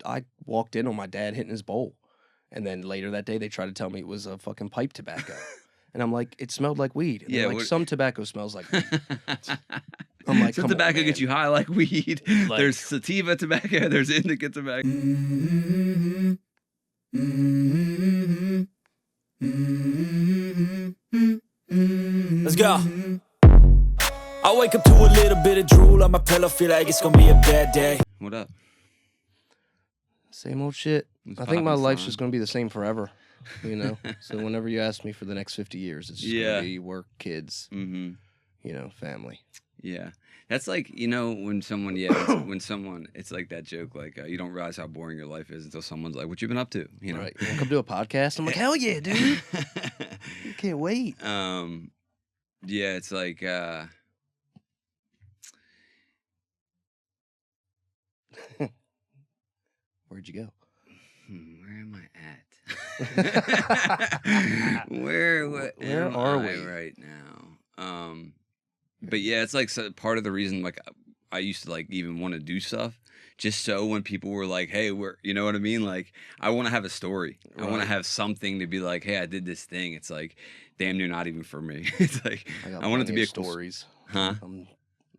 I walked in on my dad hitting his bowl, and then later that day they tried to tell me it was a fucking pipe tobacco, and I'm like, it smelled like weed. And Yeah, they're like, some tobacco smells like weed. I'm like, some come on, tobacco man. gets you high like weed. Like- There's sativa tobacco. There's indica tobacco. Let's go. I wake up to a little bit of drool on my pillow, feel like it's gonna be a bad day. What up? Same old shit. It's I think my popping, life's son. just gonna be the same forever. You know. So whenever you ask me for the next 50 years, it's just Yeah. gonna be work, kids, Mm-hmm. you know, family. Yeah. That's like, when someone, when someone, it's like that joke, like, you don't realize how boring your life is until someone's like, what you been up to? You know? Right. You wanna come do a podcast? I'm like, hell yeah, dude. I can't wait. Yeah, it's like, Where'd you go? where am I at? Where am are I we? right now? But yeah, it's like part of the reason, like, I used to like even want to do stuff just so when people were like, hey, you know what I mean? Like, I want to have a story. I want to Right. have something to be like, hey, I did this thing. It's like, damn near not even for me. It's like, got I want it to plenty be a of cool stories. Huh?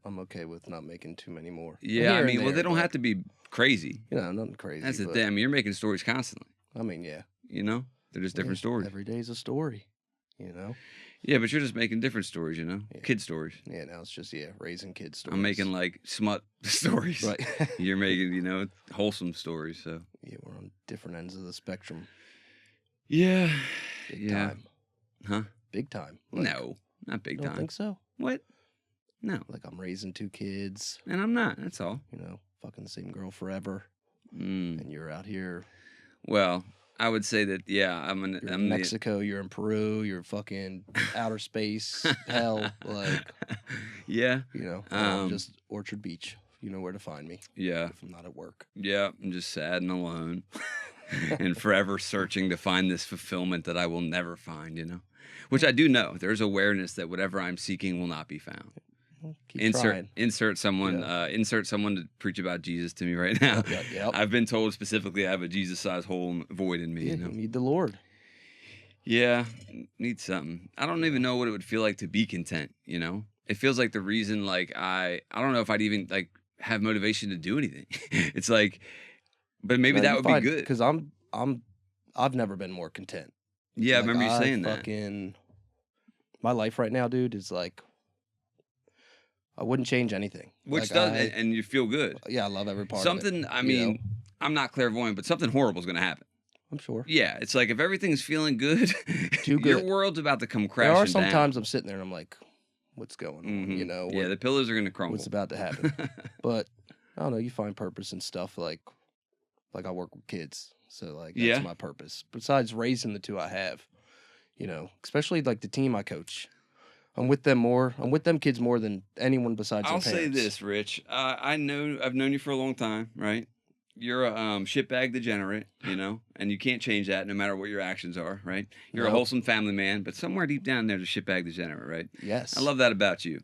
I'm okay with not making too many more. Yeah, I Here and mean, well, there, they don't but, have to be crazy. You know, nothing crazy. That's the but, thing. I mean, you're making stories constantly. I mean, yeah. You know, they're just different Yeah, stories. Every day's a story. You know. Yeah, but you're just making different stories. You know, Yeah. kid stories. Yeah. Now it's just raising kids. Stories. I'm making like smut stories. Right. You're making wholesome stories. So Yeah, we're on different ends of the spectrum. yeah, Big yeah, time. huh? Big time. No, not big You don't time. think so? What? No, Like I'm raising 2 kids. and I'm not. That's all. You know, fucking the same girl forever, Mm. and you're out here. Well, I would say that. Yeah, I'm You're in the Mexico. You're in Peru. You're fucking outer space. Hell, like yeah, you know, I'm Um, just Orchard Beach. You know where to find me yeah. if I'm not at work. Yeah, I'm just sad and alone and forever searching to find this fulfillment that I will never find, Which I do know. There's awareness that whatever I'm seeking will not be found. Keep trying. Insert someone to preach about Jesus to me right now. Yep. I've been told specifically I have a Jesus-sized hole void in me, Yeah, you know. you need the Lord. Yeah, need something. I don't even know what it would feel like to be content, It feels like the reason like I don't know if I'd even like have motivation to do anything. It's like but maybe that would be good. Because I've never been more content. Yeah, I Like, remember you saying that. fucking, my life right now, dude, is like, I wouldn't change anything. Which Like, does, and you feel good. yeah, I love every part Something, of it. I you mean, know? I'm not clairvoyant, but something horrible is going to happen. I'm sure. Yeah, it's like if everything's feeling good, Too your good. world's about to come There crashing are down. sometimes I'm sitting there and I'm like, what's going on? Mhm. You know, Yeah, the pillars are going to crumble. what's about to happen? But I don't know, you find purpose in stuff like I work with kids. So like that's Yeah. my purpose. Besides raising the 2 I have, especially like the team I coach. I'm with them more. I'm with them kids more than anyone besides their I'll say parents. this, Rich. I've known you for a long time, right? You're a shitbag degenerate, and you can't change that no matter what your actions are, right? You're a Nope. wholesome family man, but somewhere deep down there's a shitbag degenerate, right? Yes. I love that about you.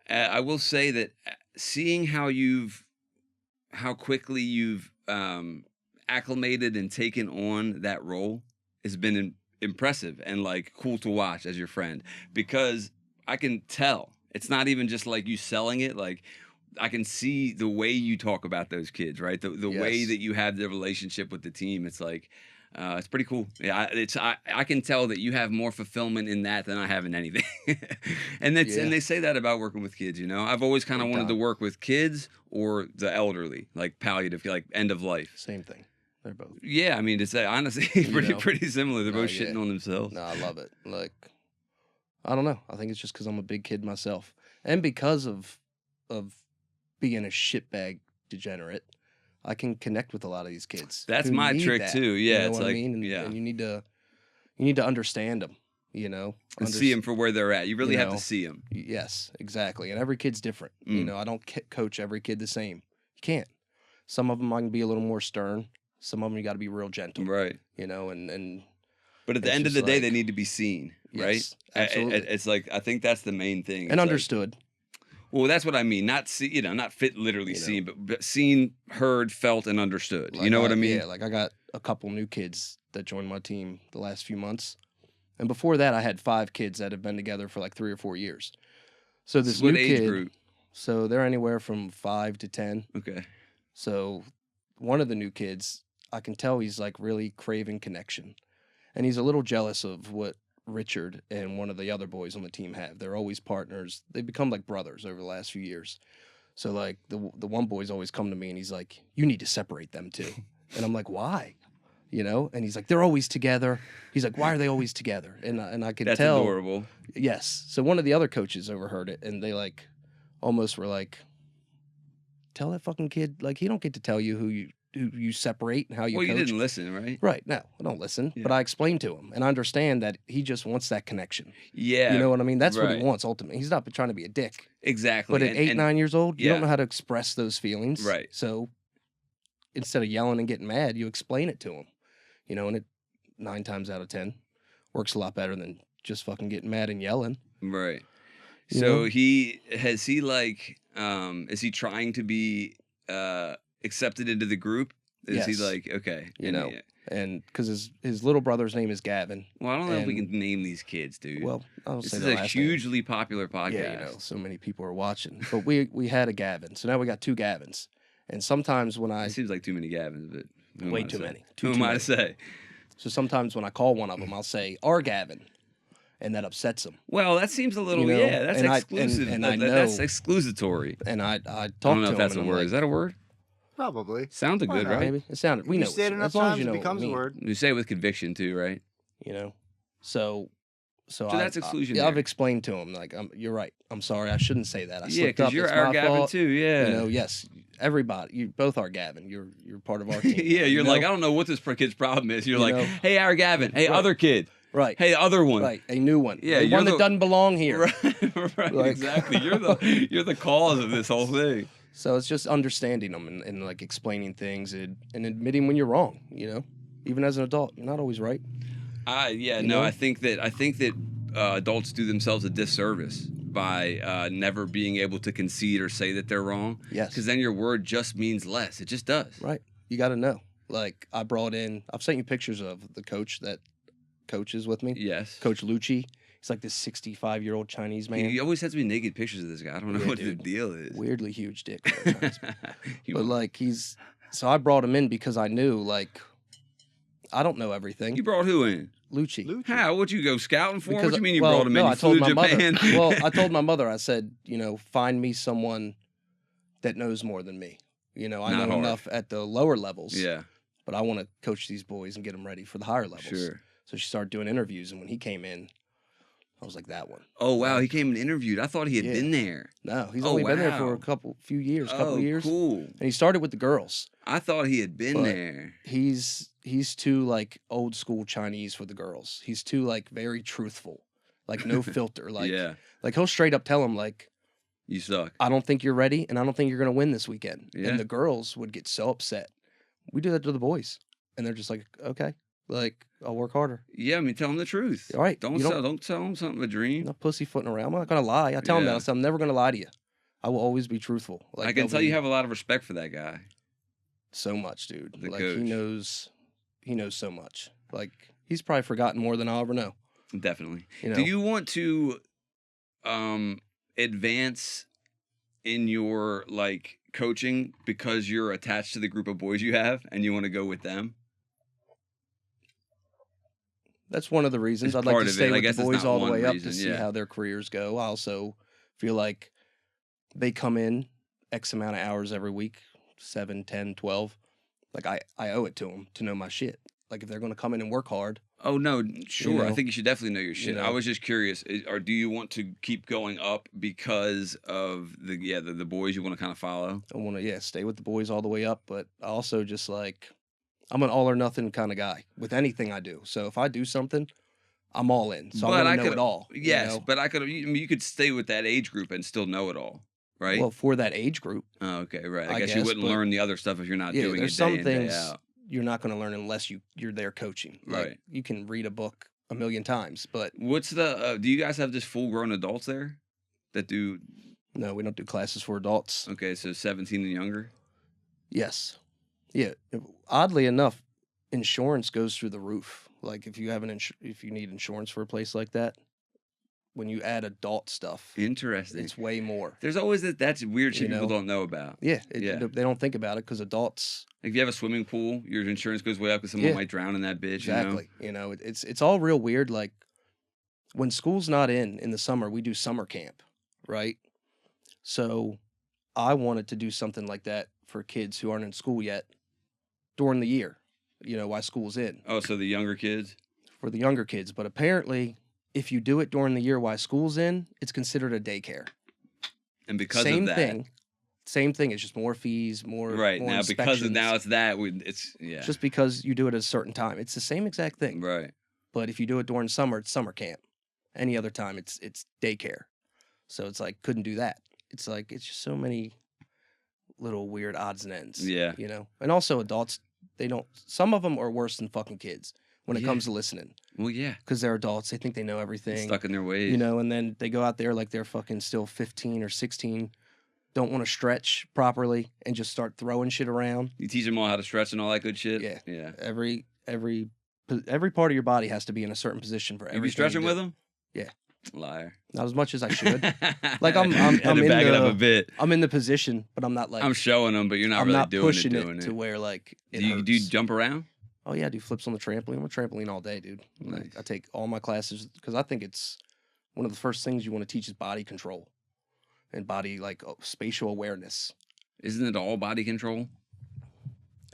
I will say that seeing how quickly you've acclimated and taken on that role has been impressive and like cool to watch as your friend, because I can tell it's not even just like you selling it. Like I can see the way you talk about those kids, right? The way Yes. that you have the relationship with the team. It's like, it's pretty cool. Yeah, I can tell that you have more fulfillment in that than I have in anything. and Yeah. they say that about working with kids. I've always kind of Big wanted to time. work with kids or the elderly, like palliative, like end of life. Same thing. They're both. Yeah, I mean, to say honestly, pretty similar. They're both shitting on themselves. No, I love it. Like, I don't know. I think it's just because I'm a big kid myself, and because of being a shitbag degenerate, I can connect with a lot of these kids. That's who my need trick that, too. you Yeah, know it's what like, I mean? yeah, And you need to understand them. and see them for where they're at. You really have to see them. Yes, exactly. And every kid's different. Mm. I don't coach every kid the same. You can't. Some of them I can be a little more stern. Some of them you got to be real gentle. Right. And But at the It's end of the just day, like- they need to be seen, right? yes, absolutely. It's like I think that's the main thing. and It's like- understood. Well, that's what I mean. Not see, not fit literally seen, but seen, heard, felt, and understood. Like You know what I mean? Yeah, like I got a couple new kids that joined my team the last few months. And before that, I had 5 kids that have been together for like 3 or 4 years. So this What new age kid, group? so they're anywhere from 5 to 10. Okay. So one of the new kids, I can tell he's like really craving connection. And he's a little jealous of what Richard and one of the other boys on the team have. They're always partners. They've become like brothers over the last few years. So like the one boy's always come to me and he's like, you need to separate them two. And I'm like, why? And he's like, they're always together. He's like, why are they always together? And I could That's tell. adorable. Yes. So one of the other coaches overheard it and they like almost were like, tell that fucking kid, like he don't get to tell you who you separate and how you Well, coach. you didn't listen, right? Right. No, I don't listen. Yeah. But I explained to him and I understand that he just wants that connection. Yeah. You know what I mean? That's what right. he wants ultimately. He's not trying to be a dick. Exactly. But at 8, 9 years old, you yeah. don't know how to express those feelings. Right. So instead of yelling and getting mad, you explain it to him. And it 9 times out of 10 works a lot better than just fucking getting mad and yelling. Right. You So know? is he trying to be accepted into the group? Is he Yes. like, okay. And because his little brother's name is Gavin. Well, I don't know if we And- can name these kids, dude. Well, I'll this say is the a last name. hugely popular podcast. Yeah, so many people are watching. But we had a Gavin. So now we got 2 Gavins. And sometimes when I It seems like too many Gavins, but who am Way I to too say? many. Who Too am I many. to say? So sometimes when I call one of them, I'll say, our Gavin. And that upsets him. Well, that seems a little, know, yeah, that's and exclusive. and I That's know- exclusatory. And I talk I to don't him. know if that's a and I'm word. like, Is that a word? Probably. Sounded Why good, not? right? maybe? It sounded, we You know. say it enough as long as times, you it know what becomes we a mean, word. You say it with conviction too, right? So So that's exclusionary. I've explained to him, like, you're right. I'm sorry. I shouldn't say that. I Yeah, slipped up. because you're It's our my Gavin fault. too. Yeah. Yes. Everybody. You both are Gavin. You're part of our team. Yeah, now, you're you like, know? I don't know what this kid's problem is. You're You like, know? hey, our Gavin. Hey, Right. other kid. Right. Hey, other one. Right. A new one. Yeah, The you're one the- that doesn't belong here. Right, Like- exactly. You're the cause of this whole thing. So it's just understanding them and like explaining things and admitting when you're wrong, Even as an adult, you're not always right. You know? I think that adults do themselves a disservice by never being able to concede or say that they're wrong. Yes. Because then your word just means less. It just does. Right. You got to know. Like I've sent you pictures of the coach that coaches with me. Yes. Coach Lucci. He's like this 65-year-old Chinese man. He always sends me naked pictures of this guy. I don't know Yeah, what dude. the deal is. Weirdly huge dick. for a Chinese man. You- But like so I brought him in because I knew like I don't know everything. you brought who in? Lucci. Lucha. How? Would you go scouting for him? What do you mean you well, brought him in? no, You I told flew my to Japan? mother. Well, I told my mother. I said, find me someone that knows more than me. I Not know hard. enough at the lower levels. Yeah, But I want to coach these boys and get them ready for the higher levels. sure. So she started doing interviews, and when he came in, I was like, that one. Oh wow, he came and interviewed. I thought he had Yeah. been there. No, he's Oh, only been there for wow. a few years. Cool. And he started with the girls. I thought he had been But- there. He's too like old school Chinese for the girls. He's too like very truthful, like no filter. Like Yeah, like he'll straight up tell them like, you suck. I don't think you're ready, and I don't think you're gonna win this weekend. Yeah. And the girls would get so upset. We do that to the boys, and they're just like, okay, like I'll work harder. Yeah, I mean, tell him the truth. All right, Don't you don't tell him something a I'm dream. not pussyfooting around. I'm not gonna lie. I tell them that. Yeah. I said, I'm never gonna lie to you. I will always be truthful. Like I can they'll tell be you have a lot of respect for that guy. so much, dude. The Like coach. he knows so much. Like he's probably forgotten more than I'll ever know. Definitely. You know? Do you want to advance in your like coaching because you're attached to the group of boys you have and you want to go with them? That's one of the reasons It's I'd like part to of stay it. I with guess the it's boys not all the one way up reason, to see yeah. how their careers go. I also feel like they come in X amount of hours every week, 7, 10, 12. Like I owe it to them to know my shit. Like if they're going to come in and work hard, Oh no, sure. I know? think you should definitely know your shit. I know? was just curious, or do you want to keep going up because of the boys you want to kind of follow? I want to stay with the boys all the way up. But I also just like I'm an all or nothing kind of guy with anything I do. So if I do something, I'm all in. So But I'm I going to know could- it all. Yes, but I could. I mean, you could stay with that age group and still know it all, right? Well, for that age group, Oh, okay, right. I I guess you guess, wouldn't but- learn the other stuff if you're not yeah, doing it there's day some in, day things out. you're not going to learn unless you're there coaching. Like, Right. You can read a book a million times, but What's the? Do you guys have just full grown adults there that do? No, we don't do classes for adults. Okay, so 17 and younger. Yes. Yeah. Oddly enough, insurance goes through the roof. Like if you have if you need insurance for a place like that, when you add adult stuff, Interesting. it's way more. There's always that's weird shit You people know? don't know about. Yeah. Yeah. They don't think about it because adults. If you have a swimming pool, your insurance goes way up because someone Yeah. might drown in that bitch. Exactly. It's all real weird. Like when school's not in the summer, we do summer camp, right? So I wanted to do something like that for kids who aren't in school yet during the year, while school's in Oh, so the younger kids. for the younger kids. But apparently, if you do it during the year while school's in, it's considered a daycare. And because Same of that, thing. Same thing. It's just more fees, more right more now because of inspections. now it's that it's yeah Just because you do it at a certain time, it's the same exact thing. right. But if you do it during summer, it's summer camp. Any other time, it's daycare. So it's like couldn't do that. It's like it's just so many little weird odds and ends. Yeah. And also adults, they don't. Some of them are worse than fucking kids when it Yeah. comes to listening Well, yeah, because they're adults. They think they know everything. stuck in their ways. And then they go out there like they're fucking still 15 or 16, don't want to stretch properly and just start throwing shit around. You teach them all how to stretch and all that good shit. Yeah. yeah. Every part of your body has to be in a certain position for You everything. be stretching do. with them? Yeah. Liar. Not as much as I should. Like, I'm Had to in back it up the- a bit. I'm in the position, but I'm not like I'm showing them, but you're not I'm really not doing pushing doing to where like it Do you hurts. jump around? Oh yeah, I do flips on the trampoline. I'm a trampoline all day, dude. Like, Nice. I take all my classes because I think it's one of the first things you want to teach is body control and body spatial awareness. Isn't it all body control?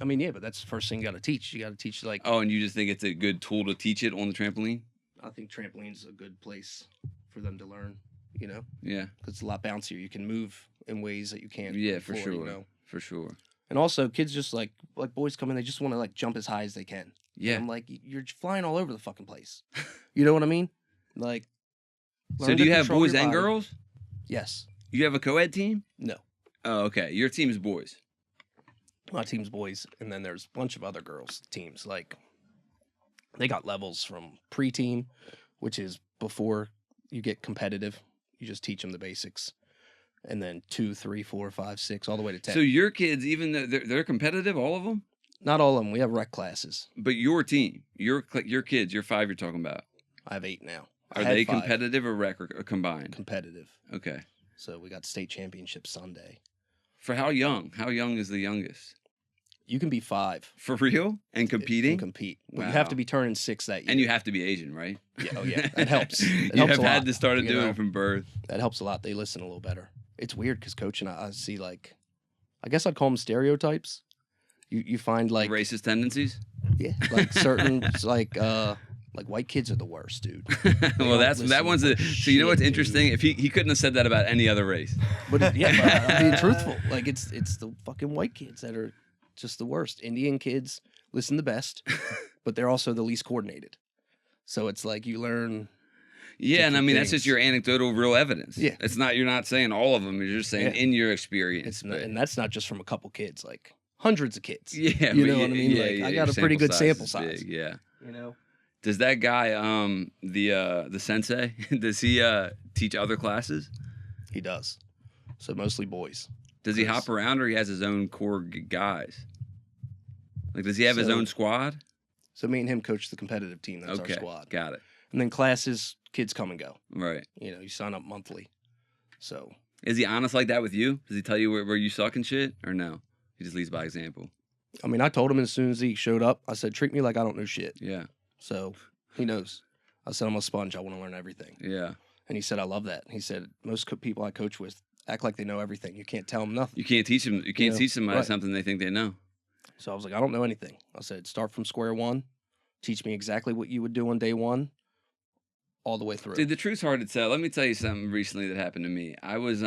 I mean, yeah, but that's the first thing you got to teach. You got to teach Oh, and you just think it's a good tool to teach it on the trampoline? I think trampoline's a good place for them to learn. Yeah. Because it's a lot bouncier. You can move in ways that you can't. Yeah, for before, sure. For sure. And also, kids just like boys come in, they just want to jump as high as they can. Yeah. I'm like, you're flying all over the fucking place. You know what I mean? Like. So learn do to you have control boys your and body. girls? Yes. You have a co-ed team? No. Oh, okay. Your team is boys. My team's boys, and then there's a bunch of other girls' teams. Like, they got levels from pre-team, which is before you get competitive. You just teach them the basics. And then 2, 3, 4, 5, 6, all the way to 10. So your kids, even though they're competitive, all of them? Not all of them. We have rec classes. But your team, your kids, your 5 you're talking about, I have 8 now. I are had they 5 competitive or rec or combined? competitive. Okay. So we got state championship Sunday. For how young? How young is the youngest? You can be 5 For real? And and competing? compete. Well, you have to Wow. be turning 6 that year. And you have to be Asian, right? Yeah, oh yeah, that helps. It You helps have a had lot, to start you doing know? it from birth. That helps a lot. They listen a little better. It's weird because coach and I see I guess I'd call them stereotypes. You find Racist tendencies? yeah, certain white kids are the worst, dude. Well, don't that listen one's to so you know what's shit, interesting? If he couldn't have said that about any other race. But I'm being truthful. Like it's the fucking white kids that are just the worst. Indian kids listen the best, but they're also the least coordinated. So it's like you learn. Yeah, and I different mean that's just things. your anecdotal real evidence. Yeah. It's not you're not saying all of them, you're just saying Yeah. in your experience. It's not, but- and that's not just from a couple kids, like hundreds of kids. yeah, you but know what I mean? yeah, Like, yeah, I your got a pretty good is sample size. big, yeah. You know. Does that guy, the sensei, does he teach other classes? He does. So mostly boys. Does he Chris. hop around or he has his own core guys? Like, does he have his So- own squad? So me and him coach the competitive team. That's Okay, our squad. got it. And then classes, kids come and go. Right. You sign up monthly. So Is he honest like that with you? Does he tell you where you suck and shit, or no? He just leads by example. I mean, I told him as soon as he showed up, I said, treat me like I don't know shit. Yeah, So he knows. I said, I'm a sponge. I want to learn everything. yeah. And he said, I love that. He said, most people I coach with act like they know everything. You can't tell them nothing. You can't teach them. You can't know, teach somebody right. something they think they know. So I was like, I don't know anything. I said, start from square one. Teach me exactly what you would do on day one, all the way through. Dude, the truth's hard to tell. Let me tell you something recently that happened to me. I was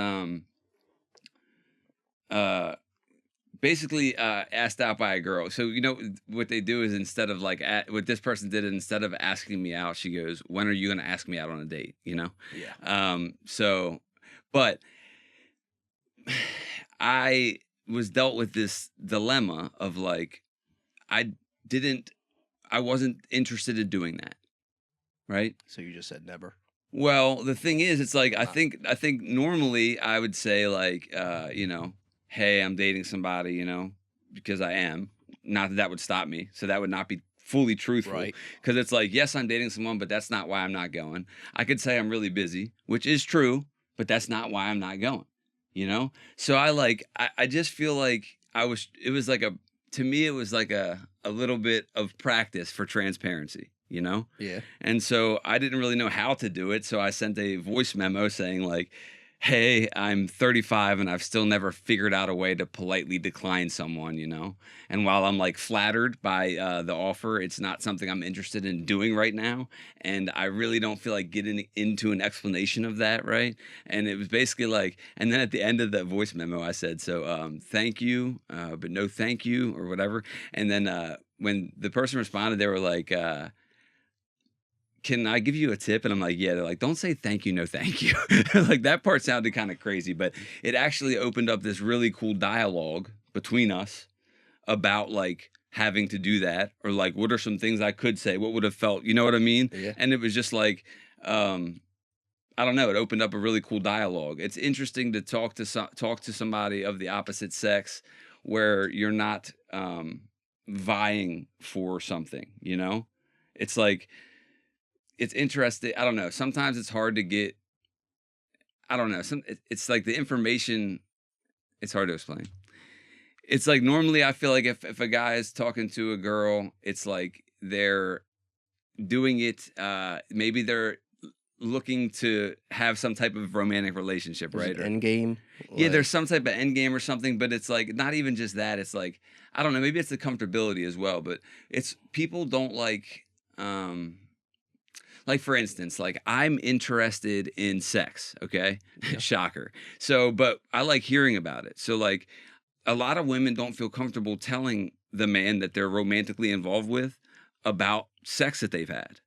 basically asked out by a girl. So you know what they do is instead of what this person did, instead of asking me out, she goes, "When are you going to ask me out on a date?" You know. Yeah. But I was dealt with this dilemma of I wasn't interested in doing that. Right. So you just said never. Well, the thing is, it's like I think normally I would say like you know, hey, I'm dating somebody, you know, because I am. Not that that would stop me, so that would not be fully truthful. Right. Because it's like, yes, I'm dating someone, but that's not why I'm not going. I could say I'm really busy, which is true, but that's not why I'm not going. You know? So I just feel like it was like to me, it was like a little bit of practice for transparency, you know? Yeah. And so I didn't really know how to do it. So I sent a voice memo saying like, hey, I'm 35 and I've still never figured out a way to politely decline someone, you know? And while I'm like flattered by the offer, it's not something I'm interested in doing right now. And I really don't feel like getting into an explanation of that, right? And it was basically like, and then at the end of the voice memo, I said, so thank you, but no thank you or whatever. And then when the person responded, they were like, can I give you a tip? And I'm like, yeah. They're like, don't say thank you, no thank you. Like that part sounded kind of crazy, but it actually opened up this really cool dialogue between us about like having to do that, or like what are some things I could say, what would have felt, you know what I mean? Yeah. And it was just like, I don't know, it opened up a really cool dialogue. It's interesting to talk to somebody of the opposite sex where you're not vying for something, you know? It's like, it's interesting. I don't know. Sometimes it's hard to get. I don't know. It's like the information. It's hard to explain. It's like normally I feel like if a guy is talking to a girl, it's like they're doing it. Maybe they're looking to have some type of romantic relationship, right? End game. Yeah, there's some type of end game or something, but it's like not even just that. It's like I don't know. Maybe it's the comfortability as well, but it's people don't like. Like for instance, like I'm interested in sex, okay? Yeah. Shocker. So, but I like hearing about it. So like a lot of women don't feel comfortable telling the man that they're romantically involved with about sex that they've had.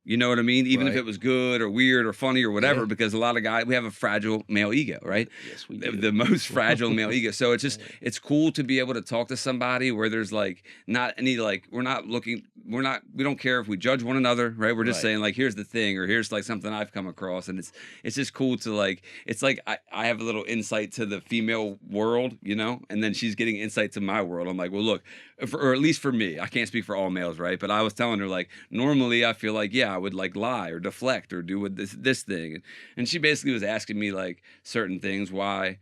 You know what I mean? Even if it was good or weird or funny or whatever, because a lot of guys, we have a fragile male ego, right? Yes, we do. The most fragile male ego. So it's just, it's cool to be able to talk to somebody where there's like not any, like, we don't care if we judge one another, right? We're just saying like, here's the thing, or here's like something I've come across. And it's just cool to like, it's like I have a little insight to the female world, you know? And then she's getting insight to my world. I'm like, well, look, or at least for me, I can't speak for all males, right? But I was telling her like, normally I feel like, I would like lie or deflect or do with this thing. And she basically was asking me like certain things, why,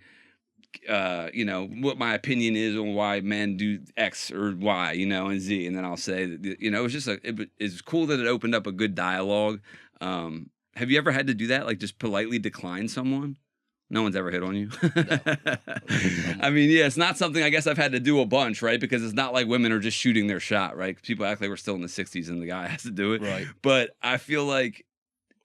you know, what my opinion is on why men do X or Y, you know, and Z. And then I'll say that, you know, it was just it's cool that it opened up a good dialogue. Have you ever had to do that? Like just politely decline someone? No one's ever hit on you. No. I mean, yeah, it's not something I guess I've had to do a bunch, right? Because it's not like women are just shooting their shot, right? People act like we're still in the 60s and the guy has to do it. Right. But I feel like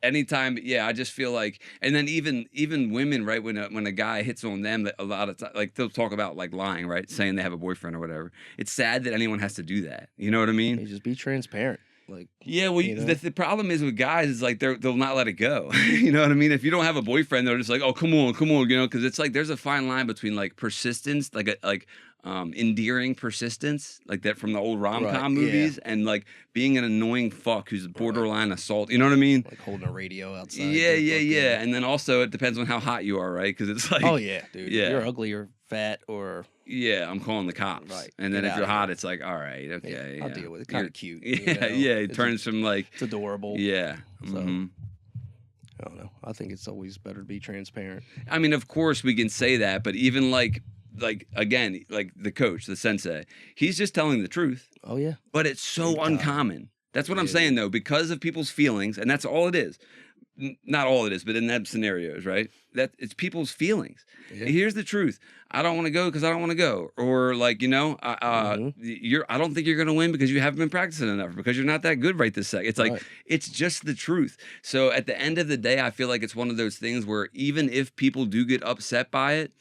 anytime, I just feel like, and then even women, right? When a guy hits on them, a lot of times, like they'll talk about like lying, right? Saying they have a boyfriend or whatever. It's sad that anyone has to do that. You know what I mean? You just be transparent. Like, yeah, well, you know? the problem is with guys is like they'll not let it go. You know what I mean? If you don't have a boyfriend, they're just like, oh, come on, you know, because it's like there's a fine line between like persistence, like endearing persistence, like that from the old rom-com movies, and like being an annoying fuck who's borderline assault. You know what I mean? Like holding a radio outside. Yeah. And then also it depends on how hot you are, right? Because it's like, oh yeah, dude. Yeah. If you're ugly or fat or I'm calling the cops. Right. And then Get if you're out of hot, here. it's like, all right, okay, I'll deal with it. Kind of cute. Yeah, you know? It turns from like it's adorable. Yeah. So, mhm. I don't know. I think it's always better to be transparent. I mean, of course we can say that, but even like again, like the coach, the sensei, he's just telling the truth. Oh yeah. But it's so uncommon. That's what I'm saying though, because of people's feelings, and that's all it is. Not all it is, but in that scenarios, right? That it's people's feelings. Yeah. Here's the truth. I don't want to go because I don't want to go, or like, you know, I don't think you're gonna win because you haven't been practicing enough, because you're not that good right this second. It's like it's just the truth. So at the end of the day, I feel like it's one of those things where even if people do get upset by it,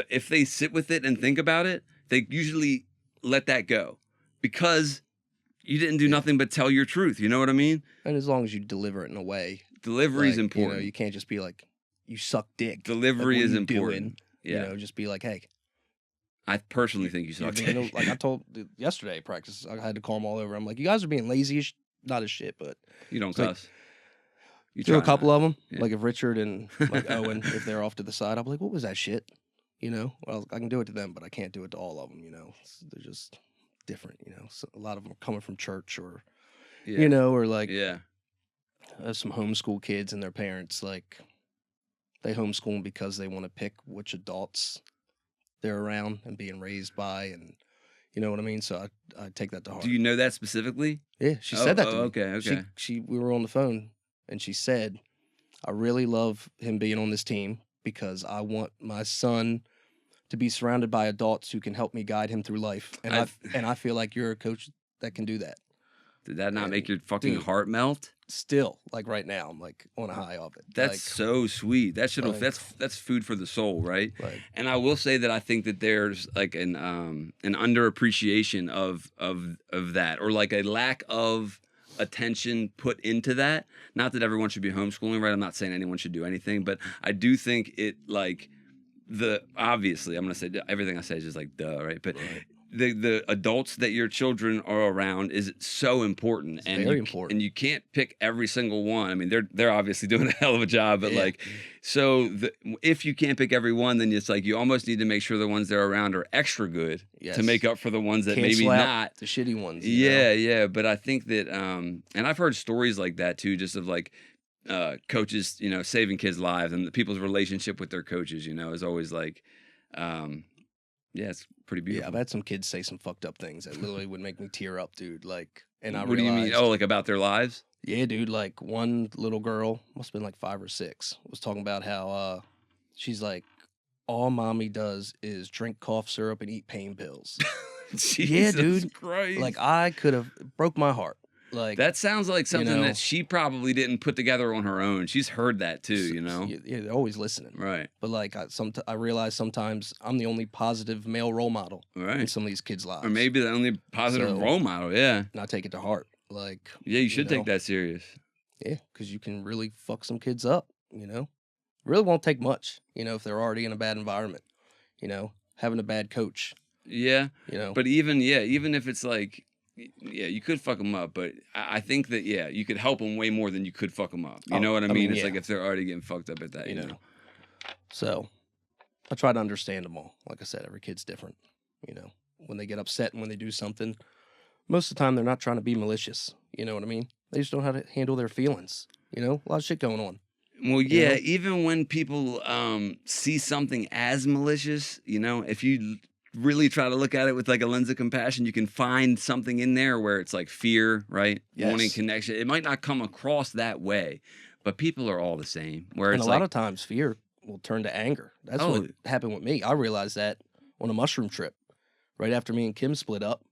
if they sit with it and think about it, they usually let that go because you didn't do nothing but tell your truth. You know what I mean? And as long as you deliver it in a way. Delivery is like, important. You know, you can't just be like, you suck dick. Delivery like, is what are you important. Doing? You know, just be like, hey. I personally think you suck dick. Like I told yesterday at practice, I had to call them all over. I'm like, you guys are being lazy, not as shit, but you don't cuss. You Do a try couple not. of them. Yeah. Like if Richard and like Owen, if they're off to the side, I'll be like, "What was that shit?" You know. Well, I can do it to them, but I can't do it to all of them. You know, they're just different. You know, so a lot of them are coming from church or Yeah. you know, or like Yeah. some homeschool kids and their parents like they homeschool them because they want to pick which adults they're around and being raised by, and you know what I mean. So I take that to heart. Do you know that specifically? Yeah, she said that to me. Okay. Okay. We were on the phone and she said, I really love him being on this team because I want my son to be surrounded by adults who can help me guide him through life. And I feel like you're a coach that can do that. Did that not And, make your fucking dude, heart melt? Still, like right now, I'm like on a high of it. That's like, so sweet. That should like- that's food for the soul, right? like And I will say that I think that there's like an underappreciation of that, or like a lack of attention put into that. Not that everyone should be homeschooling, right? I'm not saying anyone should do anything, but I do think it like obviously I'm gonna say everything I say is just like duh, right? But the adults that your children are around is so important, It's and very you, important. and you can't pick every single one. I mean, they're obviously doing a hell of a job, but Yeah. like, so if you can't pick every one, then it's like you almost need to make sure the ones they're around are extra good Yes. to make up for the ones that cancel maybe out not. the shitty ones. you know? Yeah, yeah, but I think that, and I've heard stories like that too, just of like coaches, you know, saving kids' lives, and the people's relationship with their coaches, you know, is always like, yeah, it's pretty Yeah, beautiful. I've had some kids say some fucked up things that literally would make me tear up, dude. Like, and I What do you mean? realized, Oh, like about their lives? yeah, dude. Like one little girl, must have been like 5 or 6, was talking about how she's like, all mommy does is drink cough syrup and eat pain pills. Jesus dude. Christ. Like I could have broke my heart. Like That sounds like something know- that she probably didn't put together on her own. She's heard that too, you know? yeah, they're always listening. Right, But like I realize sometimes I'm the only positive male role model in right. some of these kids' lives. Or maybe the only positive So- role model, yeah. and I take it to heart. Like Yeah, you should know? take that serious. Yeah, because you can really fuck some kids up, you know? Really won't take much, you know, if they're already in a bad environment, you know, having a bad coach, Yeah, you know? but even if it's like, yeah, you could fuck them up, but I think that, yeah, you could help them way more than you could fuck them up. You Oh, know what I I mean? mean, It's yeah. like if they're already getting fucked up at that, you you know? know? So I try to understand them all. Like I said, every kid's different, you know? When they get upset and when they do something, most of the time they're not trying to be malicious, you know what I mean? They just don't know how to handle their feelings, you know? A lot of shit going on. Well, You yeah, know? even when people see something as malicious, you know, if you really try to look at it with like a lens of compassion, you can find something in there where it's like fear, right? Wanting Yes. connection. It might not come across that way, but people are all the same. Where And a it's lot like, of times fear will turn to anger. That's Oh. what happened with me. I realized that on a mushroom trip, right after me and Kim split up,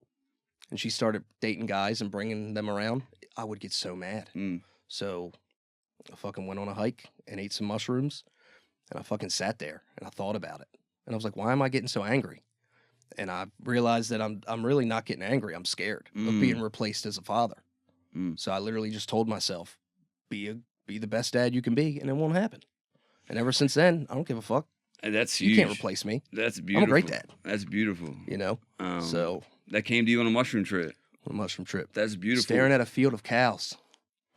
and she started dating guys and bringing them around. I would get so mad. Mm. So I fucking went on a hike and ate some mushrooms, and I fucking sat there and I thought about it, and I was like, why am I getting so angry? And I realized that I'm really not getting angry. I'm scared of being replaced as a father. Mm. So I literally just told myself, be the best dad you can be, and it won't happen. And ever since then, I don't give a fuck. and that's You huge. can't replace me, That's beautiful. I'm a great dad. That's beautiful. you know? So that came to you on a mushroom trip. on a mushroom trip, That's beautiful. staring at a field of cows.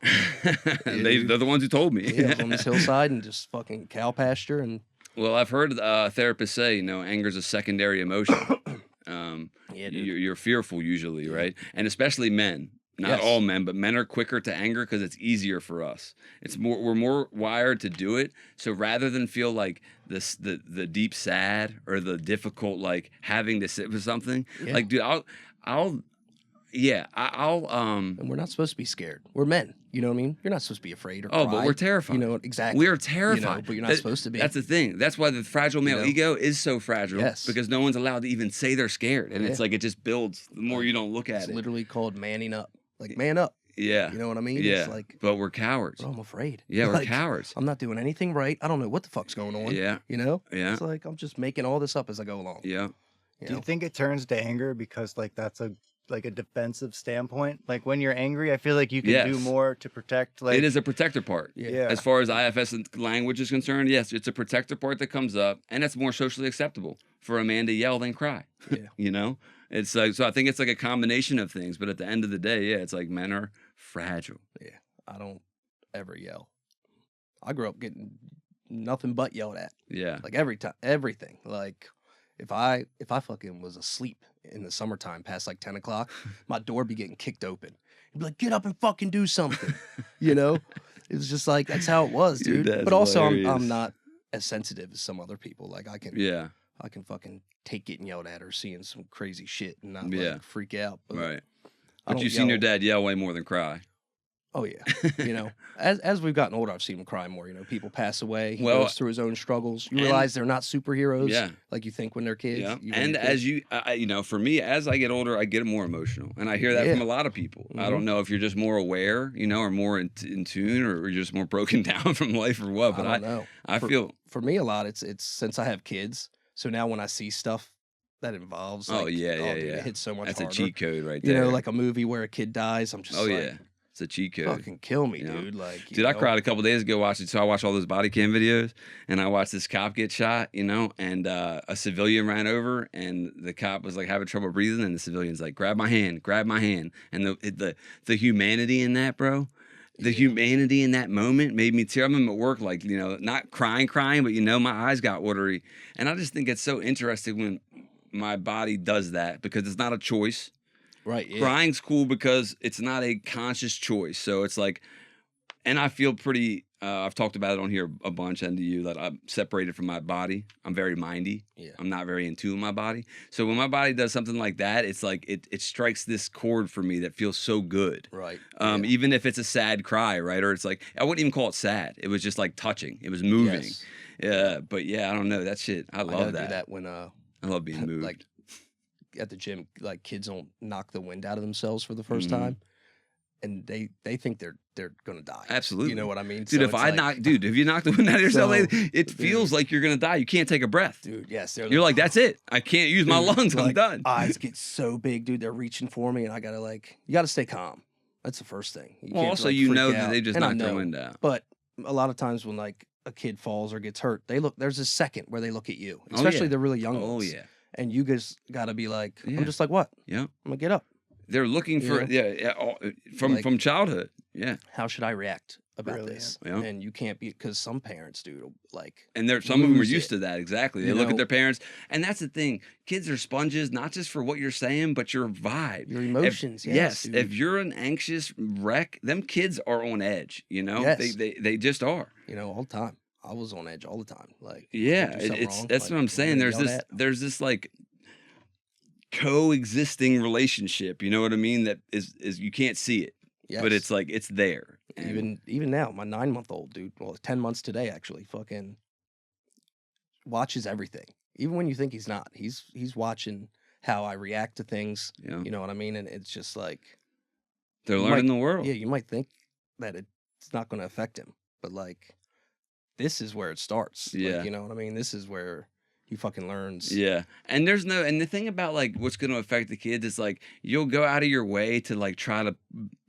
They're the ones who told me. Yeah, I was on this hillside and just fucking cow pasture, and Well, I've heard therapists say, you know, anger is a secondary emotion. yeah, dude. You're fearful usually, right? And especially men. Not Yes. all men, but men are quicker to anger because it's easier for us. We're more wired to do it. So rather than feel like the deep sad or the difficult like having to sit with something, Yeah. like dude, I'll And we're not supposed to be scared. We're men. You know what I mean? You're not supposed to be afraid or Oh, but cry. we're terrified. You know exactly. we are terrified. but you're not supposed to be. That's the thing. That's why the fragile male know? ego is so fragile. Yes. Because no one's allowed to even say they're scared, and it's Yeah. like it just builds the more you don't look at It's it. literally called manning up. Like man up. Yeah. You know what I mean? Yeah. It's like, But we're cowards. oh, I'm afraid. Yeah, we're Like, cowards. I'm not doing anything right. I don't know what the fuck's going on. Yeah. You know? Yeah. It's like I'm just making all this up as I go along. Yeah. You Do know? you think it turns to anger because like that's a defensive standpoint? Like when you're angry, I feel like you can do Yes. more to protect. Like it is a protector part. Yeah. As far as IFS language is concerned, yes, it's a protector part that comes up, and it's more socially acceptable for a man to yell than cry. Yeah. You know, it's like so. I think it's like a combination of things, but at the end of the day, yeah, it's like men are fragile. I don't ever yell. I grew up getting nothing but yelled at. Yeah. Like every time, everything. Like if I fucking was asleep in the summertime past like 10 o'clock, my door be getting kicked open. He'd be like, get up and fucking do something. You know? It was just like that's how it was, Dude, dude. that's But also hilarious. I'm not as sensitive as some other people. Like I can fucking take getting yelled at or seeing some crazy shit and not Yeah. like freak out. But Right. I But don't you've seen your yell. dad yell way more than cry. Oh yeah, you know, as we've gotten older, I've seen him cry more. You know, people pass away. He Well, goes through his own struggles. You and- realize they're not superheroes. Yeah. like you think when they're kids. Yeah. when And you're as kids. you know, for me, as I get older, I get more emotional, and I hear that from Yeah. a lot of people. I Mhm. don't know if you're just more aware, you know, or more in tune, or you're just more broken down from life, or what. But I don't know. I For- feel. For me, a lot. It's since I have kids. So now when I see stuff that involves, Oh, like, yeah, dude, yeah. it hits so much That's harder. a cheat code right You there. know, like a movie where a kid dies. I'm just oh like, yeah, it's a cheat code. fucking kill me, you know? dude. Like, you Dude, I know? cried a couple days ago watching. So I watched all those body cam videos, and I watched this cop get shot. You know, and a civilian ran over, and the cop was like having trouble breathing, and the civilian's like, grab my hand," and the humanity in that, bro. The humanity in that moment made me tear. I'm at work, like, you know, not crying, but, you know, my eyes got watery. And I just think it's so interesting when my body does that, because it's not a choice. Right. Yeah. Crying's cool because it's not a conscious choice. So it's like, and I feel pretty, I've talked about it on here a bunch, and to you, that I'm separated from my body. I'm very mindy. Yeah. I'm not very in tune with my body. So when my body does something like that, it's like, it strikes this chord for me that feels so good. Right. Even if it's a sad cry, right? Or it's like, I wouldn't even call it sad. It was just like touching. It was moving. Yes. Yeah. But yeah, I don't know. That shit, I gotta love do that. that when I love being moved. like at the gym, like kids don't knock the wind out of themselves for the first Mhm. time, and they think they're gonna die. Absolutely. You know what I mean, Dude, So if it's I like, knock, dude, if you knock the wind out of yourself, So, it feels like you're gonna die. You can't take a breath. dude, yes, they're You're like, that's it. I can't use my dude, lungs. I'm like, done. Eyes get so big, dude. They're reaching for me, and I gotta you gotta stay calm. That's the first thing. You Well, can't, also, like, you freak know that out. they just And I knocked their know, wind out. But a lot of times when like a kid falls or gets hurt, there's a second where they look at you, Oh, especially yeah. the really young Oh ones. yeah, And you guys gotta be like, Yeah. I'm just like, what? yeah. I'm gonna get up. They're looking for from Like- childhood. Yeah, How should I react about Brilliant. this? Yeah. And you can't be, because some parents, dude, like, and some of them are Lose used it. to that. Exactly. They You look at know? their parents, and that's the thing. Kids are sponges, not just for what you're saying, but your vibe. your emotions. Yes, dude. if you're an anxious wreck, them kids are on edge. You know, Yes. they just are. You know, all the time. I was on edge all the time. Like, Yeah, do something wrong, that's like, what I'm saying. gonna get yelled at. There's this like coexisting relationship. You know what I mean? That is you can't see it, but Yes. it's like it's there. And- even now, my 9-month-old dude, well, 10 months today actually, fucking watches everything. Even when you think he's not, he's watching how I react to things. you know, You know what I mean? And it's just like, they're you learning might- the world. yeah, you might think that it's not going to affect him, but like, this is where it starts. Like, Yeah. you know what I mean? This is where he fucking learns. Yeah. And the thing about like what's going to affect the kids is like you'll go out of your way to like try to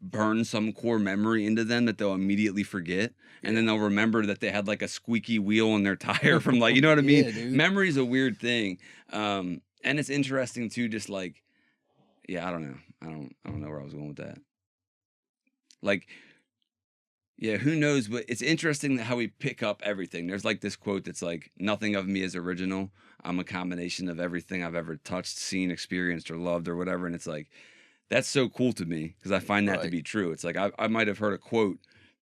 burn some core memory into them that they'll immediately forget. And then they'll remember that they had like a squeaky wheel on their tire from like, you know what I mean? Yeah, dude. Memory's a weird thing. And it's interesting too, just like, yeah, I don't know. I don't know where I was going with that. Like, yeah, who knows? But it's interesting how we pick up everything. There's like this quote that's like, nothing of me is original. I'm a combination of everything I've ever touched, seen, experienced, or loved, or whatever. And it's like, that's so cool to me because I find that to Right. be true. It's like, I might have heard a quote,